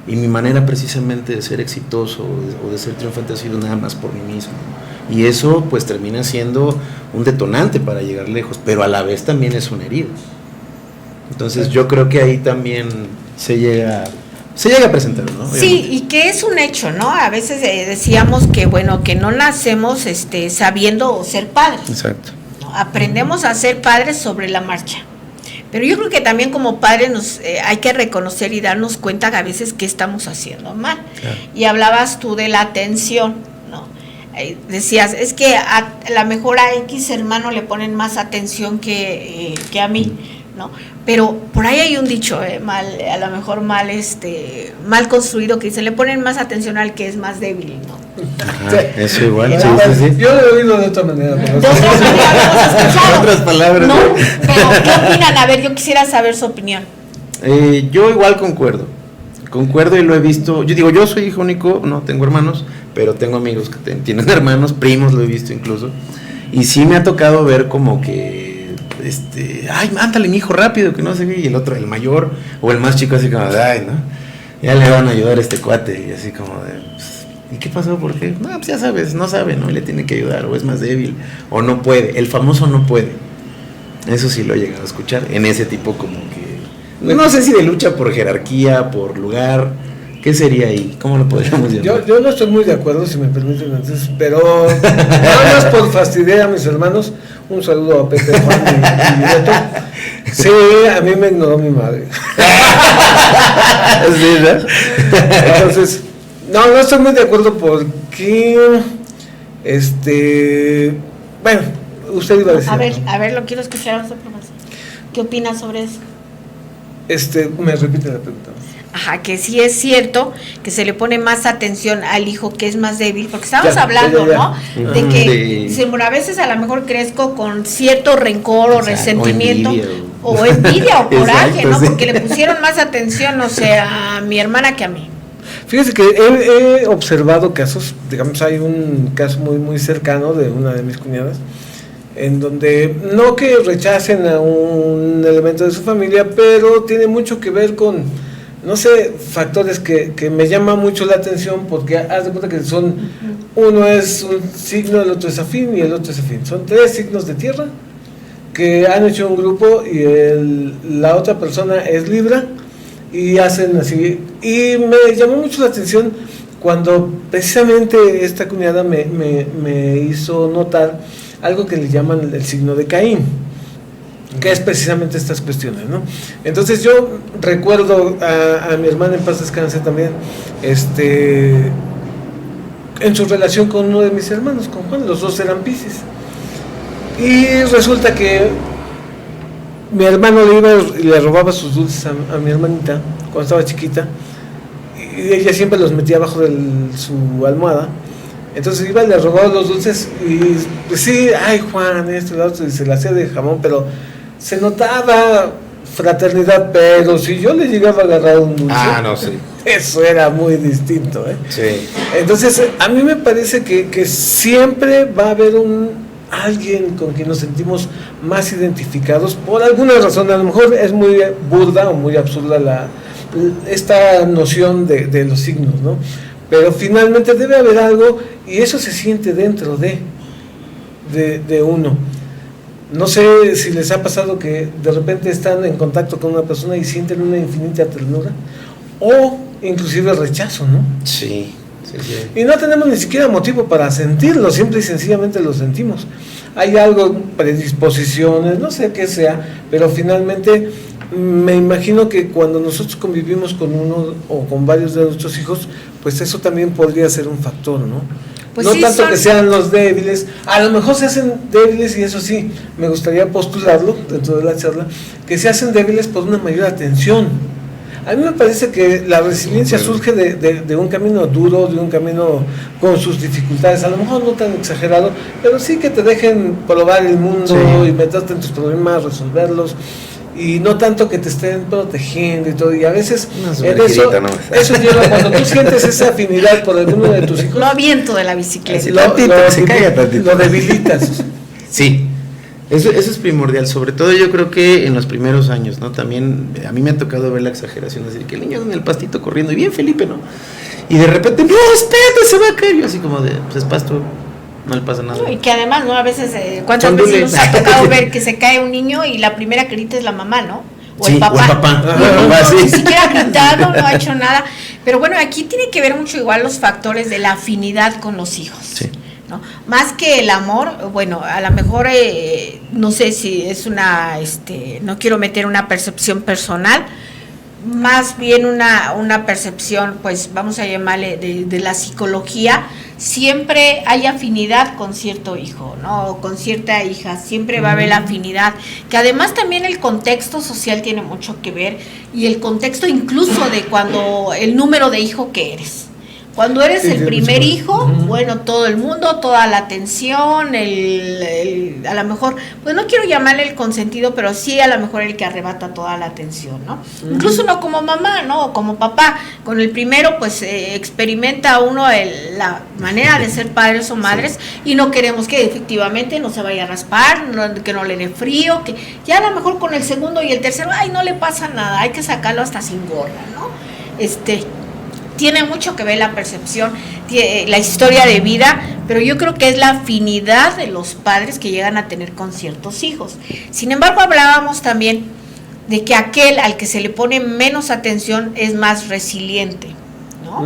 Y mi manera precisamente de ser exitoso o de ser triunfante ha sido nada más por mí mismo. Y eso pues termina siendo un detonante para llegar lejos, pero a la vez también es una herida. Entonces yo creo que ahí también se llega a presentar, ¿no? Obviamente. Sí, y que es un hecho, ¿no? A veces decíamos que, bueno, que no nacemos sabiendo ser padres. Exacto. ¿No? Aprendemos a ser padres sobre la marcha. Pero yo creo que también como padres hay que reconocer y darnos cuenta que a veces qué estamos haciendo mal. Claro. Y hablabas tú de la atención, ¿no? Decías, es que a lo mejor a X hermano le ponen más atención que a mí, ¿no? Pero por ahí hay un dicho, a lo mejor mal construido, que dice, le ponen más atención al que es más débil, ¿no? Ajá, eso igual, sí. Yo lo he oído de otra manera. De otra manera lo hemos escuchado. En otras palabras. No, pero ¿qué opinan? A ver, yo quisiera saber su opinión. Yo igual concuerdo y lo he visto. Yo digo, yo soy hijo único, no tengo hermanos, pero tengo amigos que tienen hermanos, primos, lo he visto incluso. Y sí me ha tocado ver como que, ay, mándale mi hijo rápido, que no sé qué, y el otro, el mayor, o el más chico así como de, ay, ¿no? Ya le van a ayudar a este cuate, y así como de, pues, ¿y qué pasó? ¿Por qué? No, pues ya sabes, no sabe, ¿no? Y le tiene que ayudar, o es más débil, o no puede, el famoso no puede. Eso sí lo he llegado a escuchar, en ese tipo como que No sé si de lucha por jerarquía, por lugar. ¿Qué sería ahí? ¿Cómo lo podríamos llamar? Yo no estoy muy de acuerdo, si me permiten, entonces, pero nada más por fastidiar a mis hermanos, un saludo a Pepe, Juan y Beto. Sí, a mí me ignoró mi madre. ¿Sí, no? Entonces, no estoy muy de acuerdo porque, bueno, usted iba a decir. A ver, lo quiero escuchar a usted, profesor. ¿Qué opina sobre eso? Me repite la pregunta. Ajá, que sí es cierto que se le pone más atención al hijo que es más débil, porque estamos hablando, ¿no? De que bueno, a veces a lo mejor crezco con cierto rencor o resentimiento, o envidia o coraje, exacto, ¿no? Sí. Porque le pusieron más atención, o sea, a mi hermana que a mí. Fíjese que he observado casos, digamos, hay un caso muy, muy cercano de una de mis cuñadas, en donde no que rechacen a un elemento de su familia, pero tiene mucho que ver con, no sé, factores que me llaman mucho la atención, porque haz de cuenta que son, uno es un signo, el otro es afín y el otro es afín. Son 3 signos de tierra que han hecho un grupo y la otra persona es Libra y hacen así. Y me llamó mucho la atención cuando precisamente esta cuñada me hizo notar algo que le llaman el signo de Caín, que es precisamente estas cuestiones, ¿no? Entonces yo recuerdo a mi hermana, en paz descanse también, en su relación con uno de mis hermanos, con Juan, los dos eran Piscis, y resulta que mi hermano le iba y le robaba sus dulces a mi hermanita cuando estaba chiquita, y ella siempre los metía abajo de su almohada. Entonces iba y le robaba los dulces y pues sí, ay Juan, esto y lo otro, y se le hacía de jamón, pero se notaba fraternidad, pero si yo le llegaba a agarrar un dulce, no, sí, eso era muy distinto, ¿eh? Sí. Entonces a mí me parece que siempre va a haber alguien con quien nos sentimos más identificados por alguna razón. A lo mejor es muy burda o muy absurda esta noción de los signos, ¿no? Pero finalmente debe haber algo y eso se siente dentro de uno. No sé si les ha pasado que de repente están en contacto con una persona y sienten una infinita ternura o inclusive rechazo, ¿no? Sí, sí, sí. Y no tenemos ni siquiera motivo para sentirlo, simple y sencillamente lo sentimos. Hay algo, predisposiciones, no sé qué sea, pero finalmente me imagino que cuando nosotros convivimos con uno o con varios de nuestros hijos, pues eso también podría ser un factor, ¿no? Pues no sí, tanto que sean los débiles, a lo mejor se hacen débiles, y eso sí, me gustaría postularlo dentro de la charla, que se hacen débiles por una mayor atención. A mí me parece que la resiliencia surge de un camino duro, de un camino con sus dificultades, a lo mejor no tan exagerado, pero sí que te dejen probar el mundo, sí, y meterte en tus problemas, resolverlos, y no tanto que te estén protegiendo y todo, y a veces eso lleva, cuando tú sientes esa afinidad por alguno de tus hijos, lo aviento de la bicicleta, lo debilitas. Sí, eso es primordial, sobre todo yo creo que en los primeros años, ¿no? También a mí me ha tocado ver la exageración, es decir, que el niño en el pastito corriendo, y bien Felipe, ¿no? Y de repente, no, espérate, se va a caer, yo así como de, pues es pasto, no le pasa nada. Y que además, ¿no? A veces, ¿cuántas veces nos ha tocado ver que se cae un niño y la primera que grita es la mamá, ¿no? O sí, el papá. O el papá. Ni siquiera ha gritado, no ha hecho nada. Pero bueno, aquí tiene que ver mucho igual los factores de la afinidad con los hijos. Sí. ¿No? Más que el amor, bueno, a lo mejor no sé si es no quiero meter una percepción personal, más bien una percepción, pues vamos a llamarle de la psicología. Siempre hay afinidad con cierto hijo, ¿no? O con cierta hija, siempre va a haber la afinidad, que además también el contexto social tiene mucho que ver, y el contexto incluso de cuando el número de hijo que eres. Cuando eres el primer hijo, bueno, todo el mundo, toda la atención, a lo mejor, pues no quiero llamarle el consentido, pero sí a lo mejor el que arrebata toda la atención, ¿no? Incluso no como mamá, ¿no? O como papá. Con el primero, pues experimenta uno la manera de ser padres o madres, y no queremos que efectivamente no se vaya a raspar, que no le dé frío, que ya a lo mejor con el segundo y el tercero, ay, no le pasa nada, hay que sacarlo hasta sin gorra, ¿no? Tiene mucho que ver la percepción, la historia de vida, pero yo creo que es la afinidad de los padres que llegan a tener con ciertos hijos. Sin embargo, hablábamos también de que aquel al que se le pone menos atención es más resiliente, ¿no?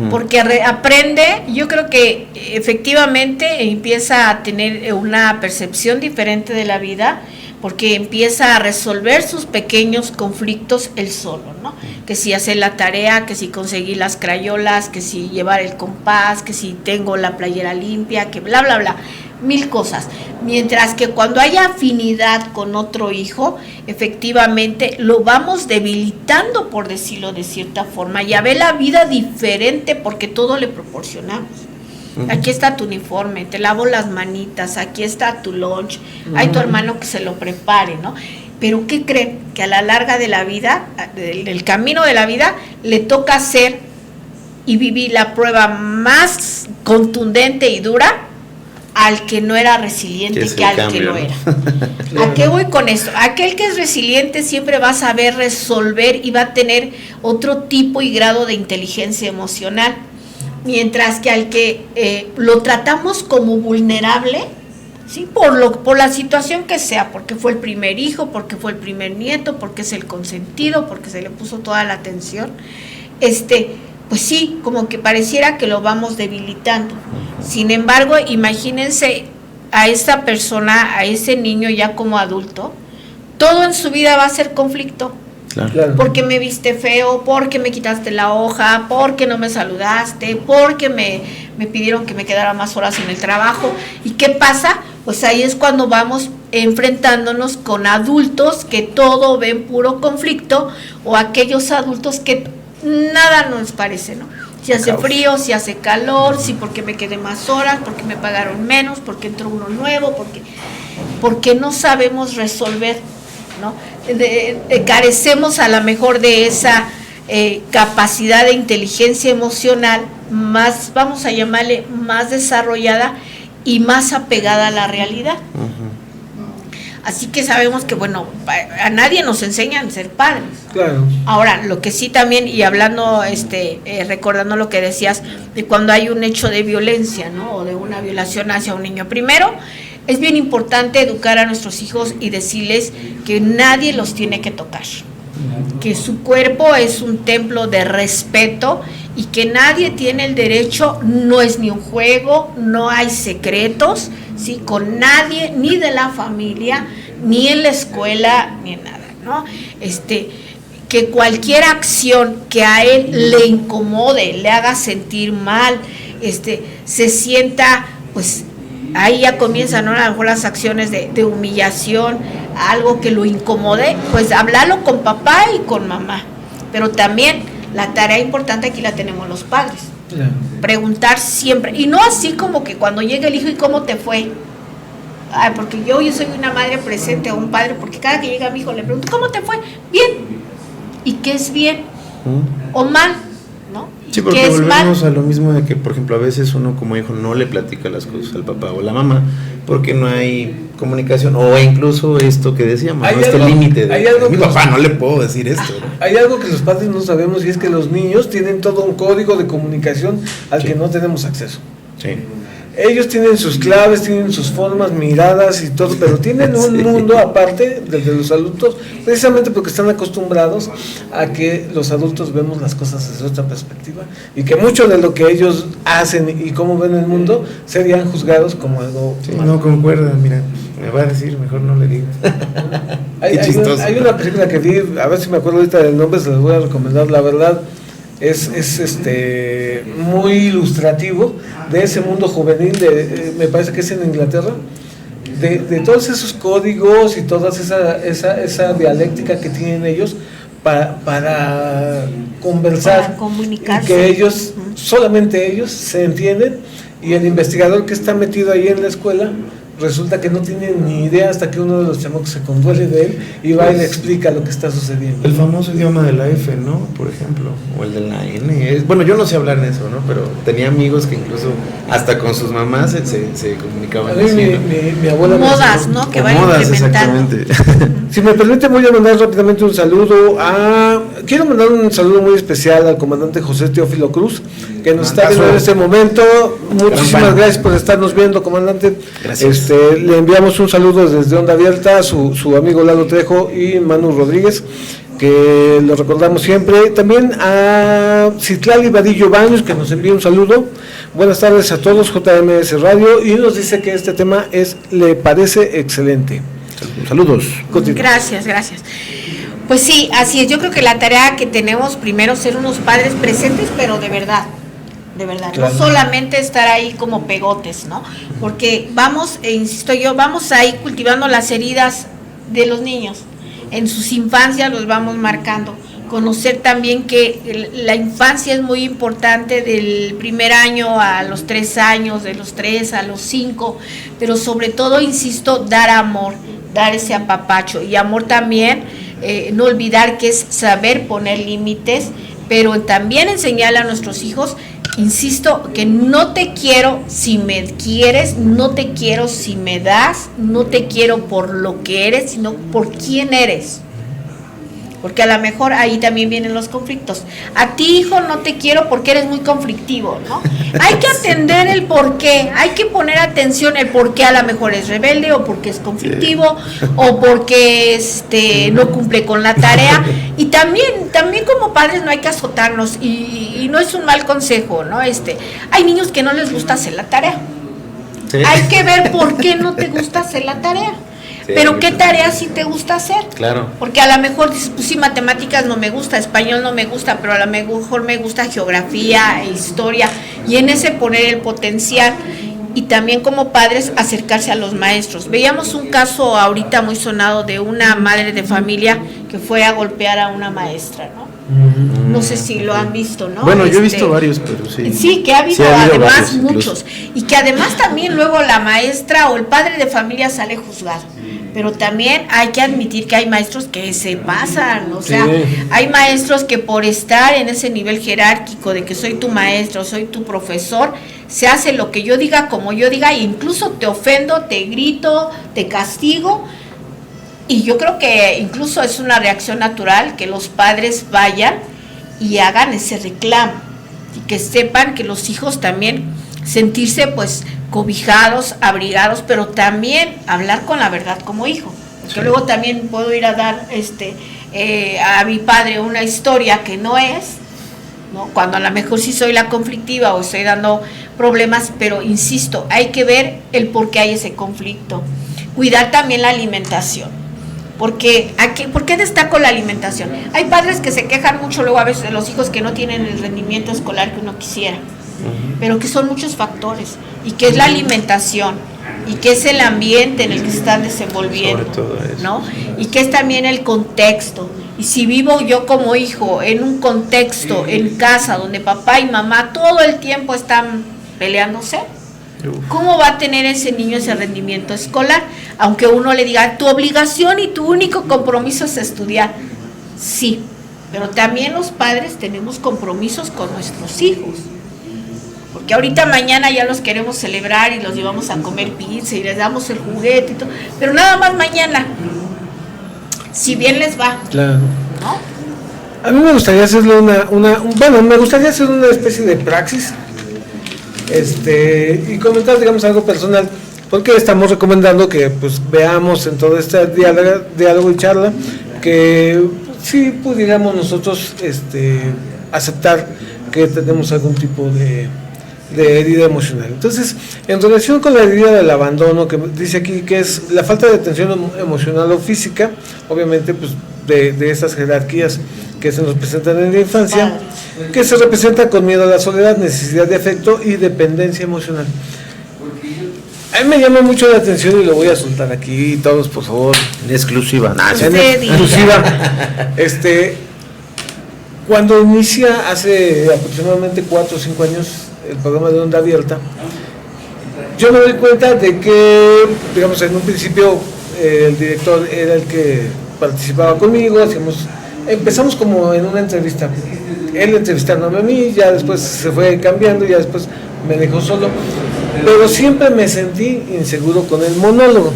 Porque aprende, yo creo que efectivamente empieza a tener una percepción diferente de la vida, porque empieza a resolver sus pequeños conflictos él solo, ¿no? Que si hacer la tarea, que si conseguir las crayolas, que si llevar el compás, que si tengo la playera limpia, que bla, bla, bla, 1000 cosas. Mientras que cuando hay afinidad con otro hijo, efectivamente lo vamos debilitando, por decirlo de cierta forma, ya ve la vida diferente porque todo le proporcionamos. Aquí está tu uniforme, te lavo las manitas, aquí está tu lunch, hay tu hermano que se lo prepare, ¿no? Pero ¿qué creen? Que a la larga de la vida, del camino de la vida, le toca hacer y vivir la prueba más contundente y dura al que no era resiliente que al cambio, que no era. ¿A qué voy con esto? Aquel que es resiliente siempre va a saber resolver y va a tener otro tipo y grado de inteligencia emocional. Mientras que al que lo tratamos como vulnerable, ¿sí? por la situación que sea, porque fue el primer hijo, porque fue el primer nieto, porque es el consentido, porque se le puso toda la atención, pues sí, como que pareciera que lo vamos debilitando. Sin embargo, imagínense a esta persona, a ese niño ya como adulto, todo en su vida va a ser conflicto. Claro. Porque me viste feo, porque me quitaste la hoja, porque no me saludaste, porque me pidieron que me quedara más horas en el trabajo. ¿Y qué pasa? Pues ahí es cuando vamos enfrentándonos con adultos que todo ven puro conflicto, o aquellos adultos que nada nos parece, ¿no? Si hace frío, si hace calor, si porque me quedé más horas, porque me pagaron menos, porque entró uno nuevo, porque no sabemos resolver, ¿no? Carecemos a lo mejor de esa capacidad de inteligencia emocional más, vamos a llamarle, más desarrollada y más apegada a la realidad. Así que sabemos que, bueno, a nadie nos enseñan a ser padres. Claro. Ahora, lo que sí también, y hablando, recordando lo que decías, de cuando hay un hecho de violencia, ¿no? O de una violación hacia un niño. Primero, es bien importante educar a nuestros hijos y decirles que nadie los tiene que tocar, que su cuerpo es un templo de respeto y que nadie tiene el derecho, no es ni un juego, no hay secretos, ¿sí? Con nadie, ni de la familia, ni en la escuela, ni en nada, ¿no? Que cualquier acción que a él le incomode, le haga sentir mal, se sienta, pues, ahí ya comienzan, ¿no? A lo mejor las acciones de humillación, algo que lo incomode, pues hablarlo con papá y con mamá. Pero también la tarea importante aquí la tenemos los padres. Claro. Preguntar siempre, y no así como que cuando llega el hijo, ¿y cómo te fue? Ay, porque yo soy una madre presente o un padre, porque cada que llega mi hijo le pregunto, ¿cómo te fue? Bien. ¿Y qué es bien? ¿O mal? ¿No? Sí, porque volvemos a lo mismo de que, por ejemplo, a veces uno como hijo no le platica las cosas al papá o la mamá porque no hay comunicación, o incluso esto que decíamos, ¿no? Este límite de mi papá no le puedo decir esto, ¿no? Hay algo que los padres no sabemos, y es que los niños tienen todo un código de comunicación al que no tenemos acceso. Sí. Ellos tienen sus claves, tienen sus formas, miradas y todo, pero tienen un mundo aparte del de los adultos, precisamente porque están acostumbrados a que los adultos vemos las cosas desde otra perspectiva, y que mucho de lo que ellos hacen y cómo ven el mundo serían juzgados como algo malo. No concuerdan, mira, me va a decir, mejor no le digo. Hay una película que vi, a ver si me acuerdo ahorita del nombre, se las voy a recomendar, la verdad. Es muy ilustrativo de ese mundo juvenil, me parece que es en Inglaterra, de todos esos códigos y toda esa dialéctica que tienen ellos para conversar, para comunicarse, y que ellos, solamente ellos se entienden, y el investigador que está metido ahí en la escuela resulta que no tiene ni idea hasta que uno de los chamacos se conduele de él y va y le explica lo que está sucediendo. El famoso idioma de la F, ¿no? Por ejemplo, o el de la N. Bueno, yo no sé hablar en eso, ¿no? Pero tenía amigos que incluso hasta con sus mamás se comunicaban. A mí así, mi abuela modas, ¿no? Que vayan implementando. Si me permite, voy a mandar rápidamente un saludo quiero mandar un saludo muy especial al comandante José Teófilo Cruz, que nos está viendo en este momento. Muchísimas gracias por estarnos viendo, comandante. Gracias. Le enviamos un saludo desde Onda Abierta a su amigo Lalo Trejo y Manu Rodríguez, que lo recordamos siempre. También a Citlali Vadillo Baños, que nos envía un saludo. Buenas tardes a todos, JMS Radio, y nos dice que este tema le parece excelente. Saludos. Gracias. Pues sí, así es. Yo creo que la tarea que tenemos primero ser unos padres presentes, pero de verdad, claro. No solamente estar ahí como pegotes, ¿no? Porque vamos ahí cultivando las heridas de los niños. En sus infancias los vamos marcando. Conocer también que la infancia es muy importante, del primer año a los 3 años, de los 3 a los 5, pero sobre todo, insisto, dar amor, dar ese apapacho, y amor también, no olvidar que es saber poner límites, pero también enseñarle a nuestros hijos, insisto, que no te quiero si me quieres, no te quiero si me das, no te quiero por lo que eres, sino por quién eres. Porque a lo mejor ahí también vienen los conflictos. A ti, hijo, no te quiero porque eres muy conflictivo, ¿no? Hay que atender el por qué, hay que poner atención el por qué a lo mejor es rebelde, o porque es conflictivo, o porque no cumple con la tarea. Y también como padres no hay que azotarnos, y no es un mal consejo, ¿no? Hay niños que no les gusta hacer la tarea. Sí. Hay que ver por qué no te gusta hacer la tarea. Sí, pero qué tarea sí te gusta hacer. Claro. Porque a lo mejor dices, pues sí, matemáticas no me gusta, español no me gusta, pero a lo mejor me gusta geografía, historia, y en ese poner el potencial. Y también como padres acercarse a los maestros. Veíamos un caso ahorita muy sonado de una madre de familia que fue a golpear a una maestra, ¿no? No sé si lo han visto, ¿no? Bueno, yo he visto varios, pero sí. Sí, que ha habido además varios, muchos. Y que además también luego la maestra o el padre de familia sale juzgado. Pero también hay que admitir que hay maestros que se pasan, o sea, hay maestros que por estar en ese nivel jerárquico de que soy tu maestro, soy tu profesor, se hace lo que yo diga, como yo diga, e incluso te ofendo, te grito, te castigo. Y yo creo que incluso es una reacción natural que los padres vayan y hagan ese reclamo, y que sepan que los hijos también sentirse pues cobijados, abrigados, pero también hablar con la verdad como hijo, porque luego también puedo ir a dar a mi padre una historia que no es, ¿no? Cuando a lo mejor sí soy la conflictiva o estoy dando problemas, pero insisto, hay que ver el por qué hay ese conflicto. Cuidar también la alimentación, porque ¿por qué destaco la alimentación? Hay padres que se quejan mucho luego a veces de los hijos que no tienen el rendimiento escolar que uno quisiera, pero que son muchos factores, y que es la alimentación, y que es el ambiente en el que se están desenvolviendo, ¿no? Y que es también el contexto. Y si vivo yo como hijo en un contexto, en casa, donde papá y mamá todo el tiempo están peleándose, ¿cómo va a tener ese niño ese rendimiento escolar? Aunque uno le diga, tu obligación y tu único compromiso es estudiar. Sí, pero también los padres tenemos compromisos con nuestros hijos. Porque ahorita mañana ya los queremos celebrar y los llevamos a comer pizza y les damos el juguete y todo, pero nada más mañana, si bien les va. Claro. ¿No? A mí me gustaría hacerle me gustaría hacer una especie de praxis, y comentar, digamos, algo personal, porque estamos recomendando que pues veamos en todo este diálogo y charla que sí pudiéramos nosotros aceptar que tenemos algún tipo de herida emocional. Entonces, en relación con la herida del abandono, que dice aquí que es la falta de atención emocional o física, obviamente pues de esas jerarquías que se nos presentan en la infancia, que se representa con miedo a la soledad, necesidad de afecto y dependencia emocional. A mí me llama mucho la atención y lo voy a soltar aquí, todos por favor. Exclusiva. Exclusiva. Cuando inicia hace aproximadamente 4 o 5 años el programa de Onda Abierta, yo me doy cuenta de que, digamos, en un principio el director era el que participaba conmigo, empezamos como en una entrevista, él entrevistándome a mí, ya después se fue cambiando, ya después me dejó solo, pero siempre me sentí inseguro con el monólogo.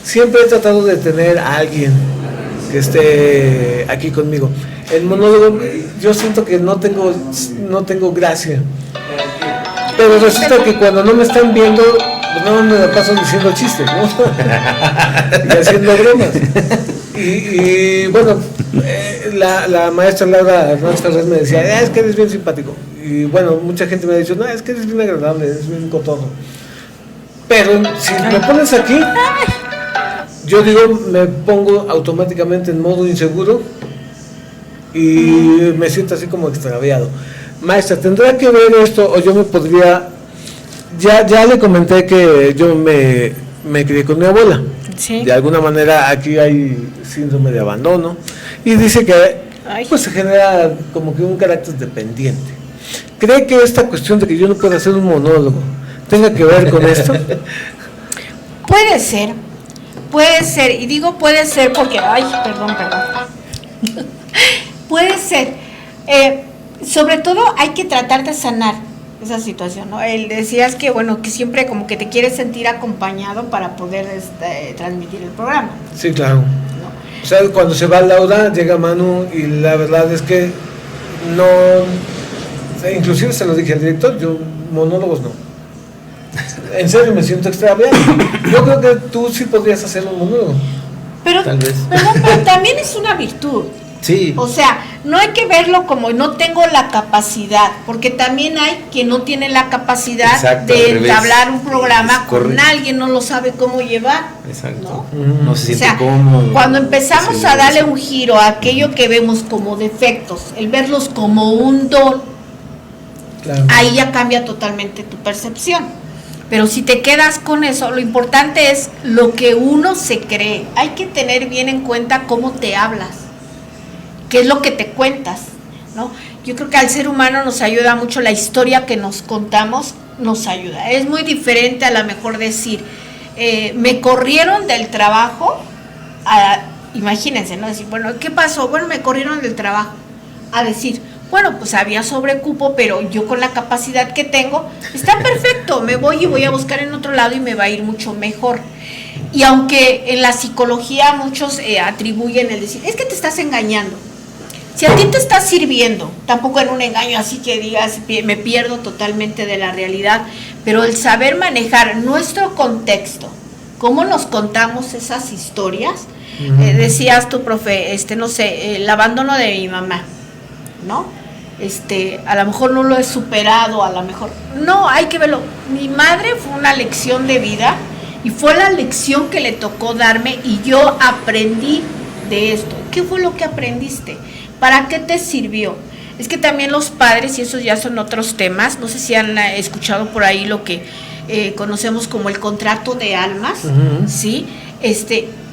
Siempre he tratado de tener a alguien que esté aquí conmigo. El monólogo, yo siento que no tengo gracia, pero resulta que cuando no me están viendo, pues no me la paso diciendo chistes, ¿no? Y haciendo bromas. Y bueno, la maestra Laura Hernández Ferrer me decía, es que eres bien simpático. Y bueno, mucha gente me ha dicho, no, es que eres bien agradable, eres bien cotorro. Pero si me pones aquí, yo digo, me pongo automáticamente en modo inseguro y me siento así como extraviado. Maestra, ¿tendrá que ver esto o yo me podría... Ya le comenté que yo me crié con mi abuela. Sí. De alguna manera aquí hay síndrome de abandono y dice que pues se genera como que un carácter dependiente. ¿Cree que esta cuestión de que yo no pueda hacer un monólogo tenga que ver con esto? Puede ser, y digo puede ser porque, perdón. Puede ser, sobre todo hay que tratar de sanar esa situación, ¿no? Decías que, bueno, que siempre como que te quieres sentir acompañado para poder transmitir el programa. Sí, claro. ¿No? O sea, cuando se va Laura, llega Manu y la verdad es que no, inclusive se lo dije al director, yo monólogos no. En serio, me siento extraviado. Yo creo que tú sí podrías hacer un monólogo. Pero, Tal vez. pero también es una virtud. Sí. O sea, no hay que verlo como no tengo la capacidad, porque también hay quien no tiene la capacidad Exacto, de al revés. entablar un programa con Correcto. alguien, no lo sabe cómo llevar. Exacto. ¿No? No se siente O sea, cómodo. cuando empezamos Sí, a darle un giro a aquello que vemos como defectos, el verlos como un don, Claro. ahí ya cambia totalmente tu percepción. Pero si te quedas con eso, lo importante es lo que uno se cree. Hay que tener bien en cuenta cómo te hablas, qué es lo que te cuentas, ¿no? Yo creo que al ser humano nos ayuda mucho la historia que nos contamos, nos ayuda. Es muy diferente a lo mejor decir, me corrieron del trabajo, imagínense, ¿no? Decir, bueno, ¿qué pasó? Bueno, me corrieron del trabajo. A decir, bueno, pues había sobrecupo, pero yo con la capacidad que tengo, está perfecto, me voy y voy a buscar en otro lado y me va a ir mucho mejor. Y aunque en la psicología muchos atribuyen el decir, es que te estás engañando. Si a ti te está sirviendo, tampoco en un engaño así que digas, me pierdo totalmente de la realidad, pero el saber manejar nuestro contexto, cómo nos contamos esas historias, decías tú, profe, no sé, el abandono de mi mamá, ¿no? A lo mejor no lo he superado, a lo mejor, no, hay que verlo. Mi madre fue una lección de vida y fue la lección que le tocó darme y yo aprendí de esto. ¿Qué fue lo que aprendiste? ¿Para qué te sirvió? Es que también los padres, y esos ya son otros temas, no sé si han escuchado por ahí lo que conocemos como el contrato de almas, ¿sí?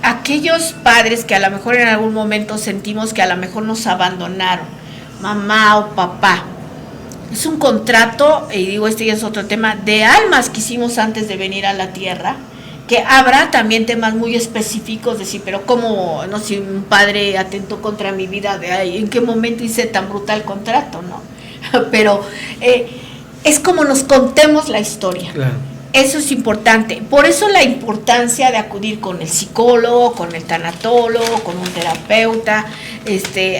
Aquellos padres que a lo mejor en algún momento sentimos que a lo mejor nos abandonaron, mamá o papá, es un contrato, y digo, ya es otro tema, de almas que hicimos antes de venir a la tierra, que habrá también temas muy específicos de decir, pero cómo, no sé, un padre atentó contra mi vida, ¿en qué momento hice tan brutal contrato, no? Pero es como nos contemos la historia. Claro. Eso es importante. Por eso la importancia de acudir con el psicólogo, con el tanatólogo, con un terapeuta,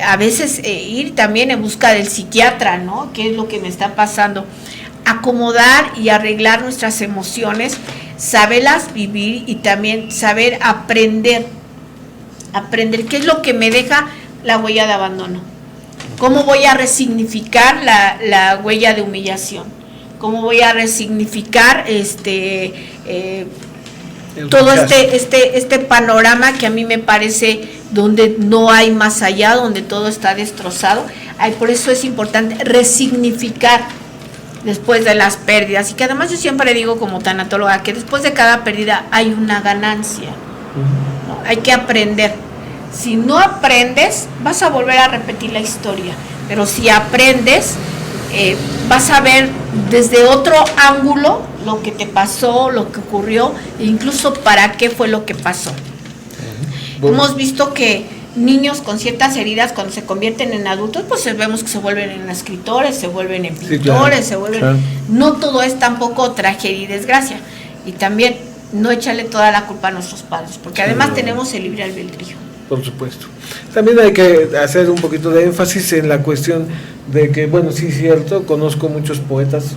a veces ir también en busca del psiquiatra, ¿no? ¿Qué es lo que me está pasando? Acomodar y arreglar nuestras emociones, saberlas vivir y también saber aprender qué es lo que me deja la huella de abandono, cómo voy a resignificar la huella de humillación, cómo voy a resignificar todo este panorama que a mí me parece donde no hay más allá, donde todo está destrozado. Por eso es importante resignificar después de las pérdidas, y que además yo siempre digo como tanatóloga que después de cada pérdida hay una ganancia, ¿no? Hay que aprender. Si no aprendes, vas a volver a repetir la historia, pero si aprendes, vas a ver desde otro ángulo lo que te pasó, lo que ocurrió, e incluso para qué fue lo que pasó. Hemos visto que niños con ciertas heridas, cuando se convierten en adultos, pues vemos que se vuelven en escritores, se vuelven en pintores, se vuelven... Claro. No todo es tampoco tragedia y desgracia. Y también no echarle toda la culpa a nuestros padres, porque además tenemos el libre albedrío. Por supuesto. También hay que hacer un poquito de énfasis en la cuestión de que, bueno, sí es cierto, conozco muchos poetas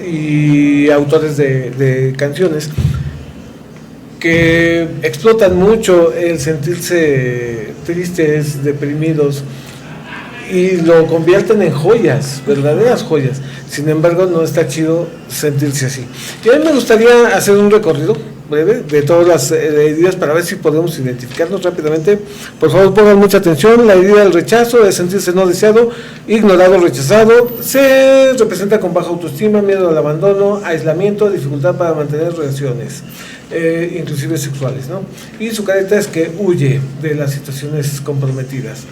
y autores de canciones que explotan mucho el sentirse tristes, deprimidos, y lo convierten en joyas, verdaderas joyas. Sin embargo, no está chido sentirse así. Y a mí me gustaría hacer un recorrido breve de todas las heridas para ver si podemos identificarnos rápidamente. Por favor, pongan mucha atención. La herida del rechazo, es sentirse no deseado, ignorado, rechazado. Se representa con baja autoestima, miedo al abandono, aislamiento, dificultad para mantener relaciones, inclusive sexuales, ¿no? Y su careta es que huye de las situaciones comprometidas.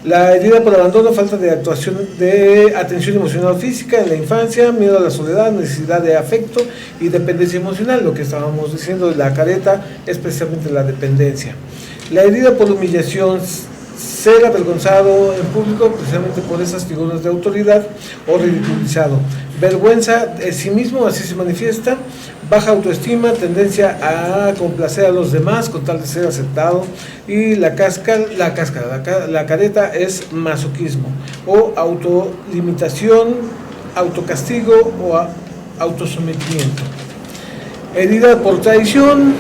La herida por abandono, falta de actuación de atención emocional o física en la infancia, miedo a la soledad, necesidad de afecto y dependencia emocional, lo que estábamos diciendo de la careta, especialmente la dependencia. La herida por humillación, ser avergonzado en público precisamente por esas figuras de autoridad o ridiculizado. Vergüenza de sí mismo, así se manifiesta. Baja autoestima, tendencia a complacer a los demás con tal de ser aceptado. Y la careta es masoquismo o autolimitación, autocastigo o autosometimiento. Herida por traición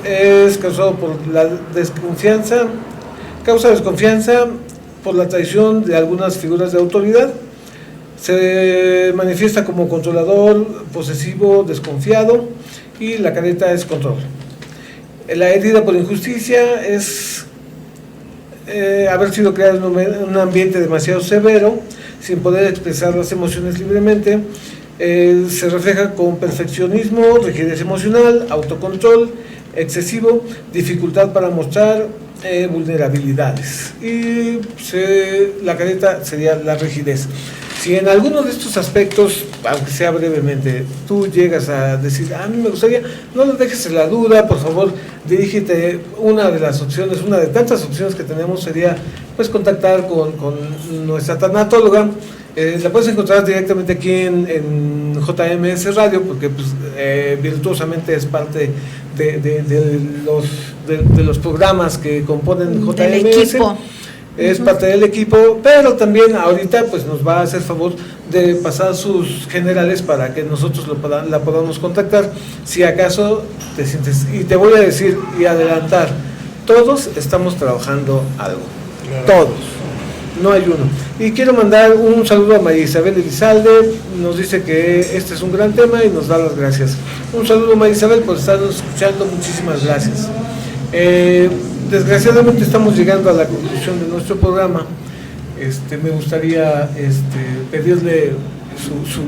es causado por la desconfianza, causa desconfianza por la traición de algunas figuras de autoridad. Se manifiesta como controlador, posesivo, desconfiado, y la careta es control. La herida por injusticia es haber sido creado en un ambiente demasiado severo, sin poder expresar las emociones libremente. Se refleja con perfeccionismo, rigidez emocional, autocontrol excesivo, dificultad para mostrar vulnerabilidades. Y la careta sería la rigidez. Si en alguno de estos aspectos, aunque sea brevemente, tú llegas a decir, a mí me gustaría, no lo dejes en la duda, por favor, dirígete. Una de las opciones, una de tantas opciones que tenemos sería pues contactar con nuestra tanatóloga. La puedes encontrar directamente aquí en JMS Radio, porque pues, virtuosamente es parte de los programas que componen JMS. Del equipo. Es parte del equipo, pero también ahorita pues nos va a hacer favor de pasar sus generales para que nosotros la podamos contactar si acaso te sientes. Y te voy a decir y adelantar, todos estamos trabajando algo, todos, no hay uno. Y quiero mandar un saludo a María Isabel Elizalde, nos dice que este es un gran tema y nos da las gracias. Un saludo, María Isabel, por estarnos escuchando, muchísimas gracias. Desgraciadamente estamos llegando a la conclusión de nuestro programa. Me gustaría pedirle sus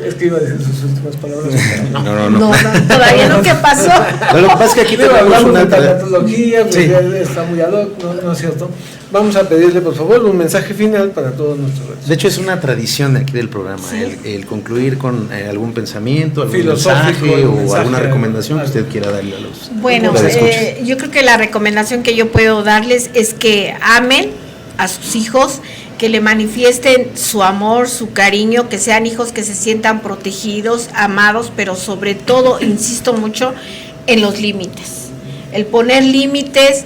es que iba a decir sus últimas palabras. No, todavía no, ¿qué pasó? Lo que pasa es que aquí hablamos de tanatología, pues sí. Ya está muy ad hoc, no es cierto. Vamos a pedirle, por favor, un mensaje final para todos nuestros retos. De hecho, es una tradición aquí del programa, sí. el concluir con algún pensamiento, algún filosófico mensaje o alguna recomendación que usted quiera darle a los. Bueno, yo creo que la recomendación que yo puedo darles es que amen a sus hijos, que le manifiesten su amor, su cariño, que sean hijos que se sientan protegidos, amados, pero sobre todo, insisto mucho, en los límites. El poner límites,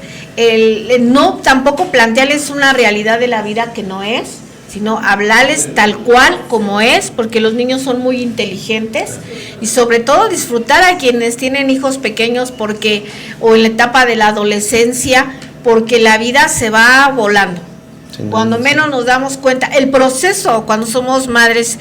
no tampoco plantearles una realidad de la vida que no es, sino hablarles tal cual como es, porque los niños son muy inteligentes, y sobre todo disfrutar a quienes tienen hijos pequeños, porque o en la etapa de la adolescencia, porque la vida se va volando. Cuando menos nos damos cuenta, el proceso, cuando somos madres,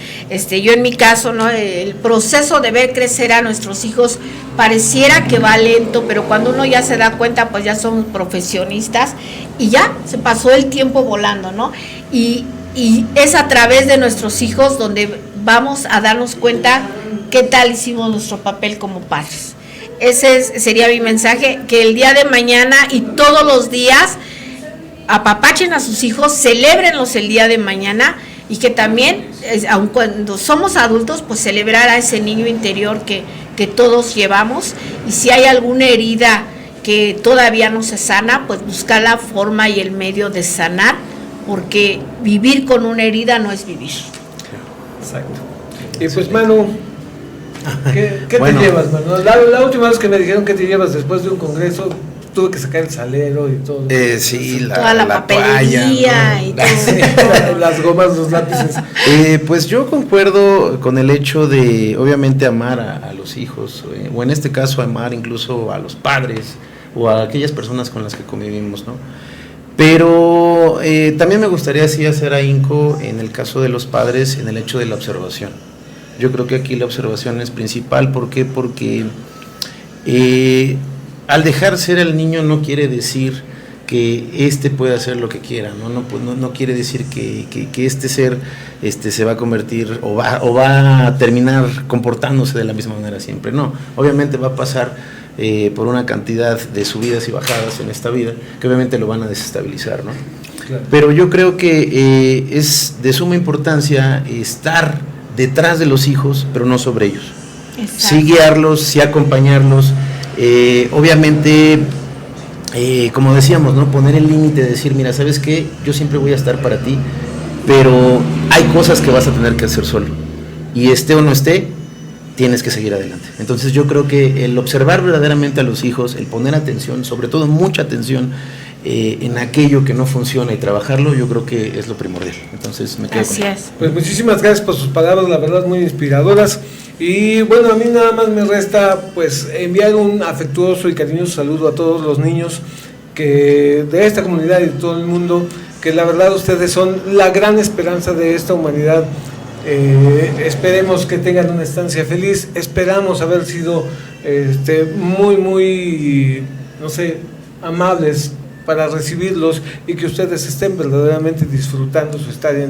yo en mi caso, ¿no? El proceso de ver crecer a nuestros hijos pareciera que va lento, pero cuando uno ya se da cuenta, pues ya somos profesionistas y ya se pasó el tiempo volando, ¿no? Y es a través de nuestros hijos donde vamos a darnos cuenta qué tal hicimos nuestro papel como padres. Ese sería mi mensaje, que el día de mañana y todos los días apapachen a sus hijos, celébrenlos el día de mañana, y que también, aun cuando somos adultos, pues celebrar a ese niño interior que todos llevamos, y si hay alguna herida que todavía no se sana, pues buscar la forma y el medio de sanar, porque vivir con una herida no es vivir. Exacto. Y pues, Manu, ¿qué te llevas, Manu? La última vez que me dijeron que te llevas después de un congreso, tuve que sacar el salero y todo. Sí, toda la papelería y todo. Las gomas, los lápices. Pues yo concuerdo con el hecho de, obviamente, amar a los hijos, o en este caso amar incluso a los padres o a aquellas personas con las que convivimos, ¿no? Pero también me gustaría sí hacer ahínco en el caso de los padres, en el hecho de la observación. Yo creo que aquí la observación es principal. ¿Por qué? Porque al dejar ser al niño no quiere decir que puede hacer lo que quiera, no quiere decir que este ser se va a convertir o va a terminar comportándose de la misma manera siempre. No, obviamente va a pasar por una cantidad de subidas y bajadas en esta vida que obviamente lo van a desestabilizar, ¿no? Claro. Pero yo creo que es de suma importancia estar detrás de los hijos, pero no sobre ellos. Exacto. Sí guiarlos, sí acompañarlos, obviamente, como decíamos, ¿no? Poner el límite de decir, mira, ¿sabes qué? Yo siempre voy a estar para ti, pero hay cosas que vas a tener que hacer solo, y esté o no esté, tienes que seguir adelante. Entonces yo creo que el observar verdaderamente a los hijos, el poner atención, sobre todo mucha atención en aquello que no funciona y trabajarlo, yo creo que es lo primordial. Entonces me quedo Así con es. Pues muchísimas gracias por sus palabras, la verdad muy inspiradoras. Y bueno, a mí nada más me resta pues enviar un afectuoso y cariñoso saludo a todos los niños que de esta comunidad y de todo el mundo, que la verdad ustedes son la gran esperanza de esta humanidad. Esperemos que tengan una estancia feliz, esperamos haber sido muy, no sé, amables para recibirlos y que ustedes estén verdaderamente disfrutando su estadía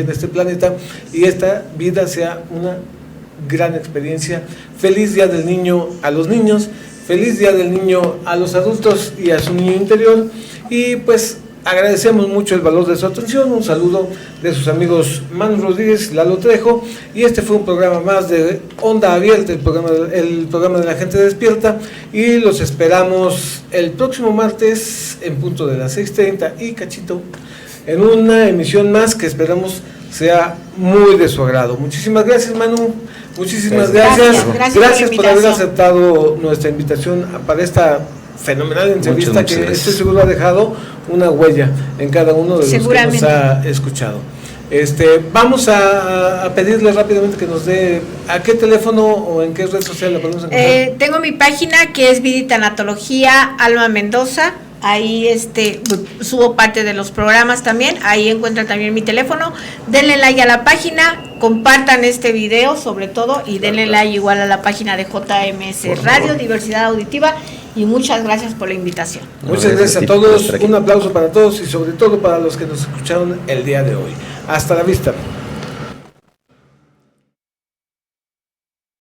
en este planeta y esta vida sea una gran experiencia. Feliz Día del Niño a los niños, feliz Día del Niño a los adultos y a su niño interior, y pues agradecemos mucho el valor de su atención. Un saludo de sus amigos Manu Rodríguez y Lalo Trejo, y este fue un programa más de Onda Abierta, el programa de la gente despierta, y los esperamos el próximo martes en punto de las 6:30 y cachito en una emisión más que esperamos sea muy de su agrado. Muchísimas gracias, Manu, muchísimas gracias por haber aceptado nuestra invitación para esta fenomenal entrevista que estoy seguro ha dejado una huella en cada uno de los que nos ha escuchado. Vamos a pedirle rápidamente que nos dé a qué teléfono o en qué red social la podemos encontrar. Tengo mi página que es Vida y Tanatología Alma Mendoza. Ahí subo parte de los programas también, ahí encuentran también mi teléfono. Denle like a la página, compartan este video sobre todo, y denle like igual a la página de JMS Radio, Diversidad Auditiva, y muchas gracias por la invitación. Muchas gracias a todos, un aplauso para todos y sobre todo para los que nos escucharon el día de hoy. Hasta la vista.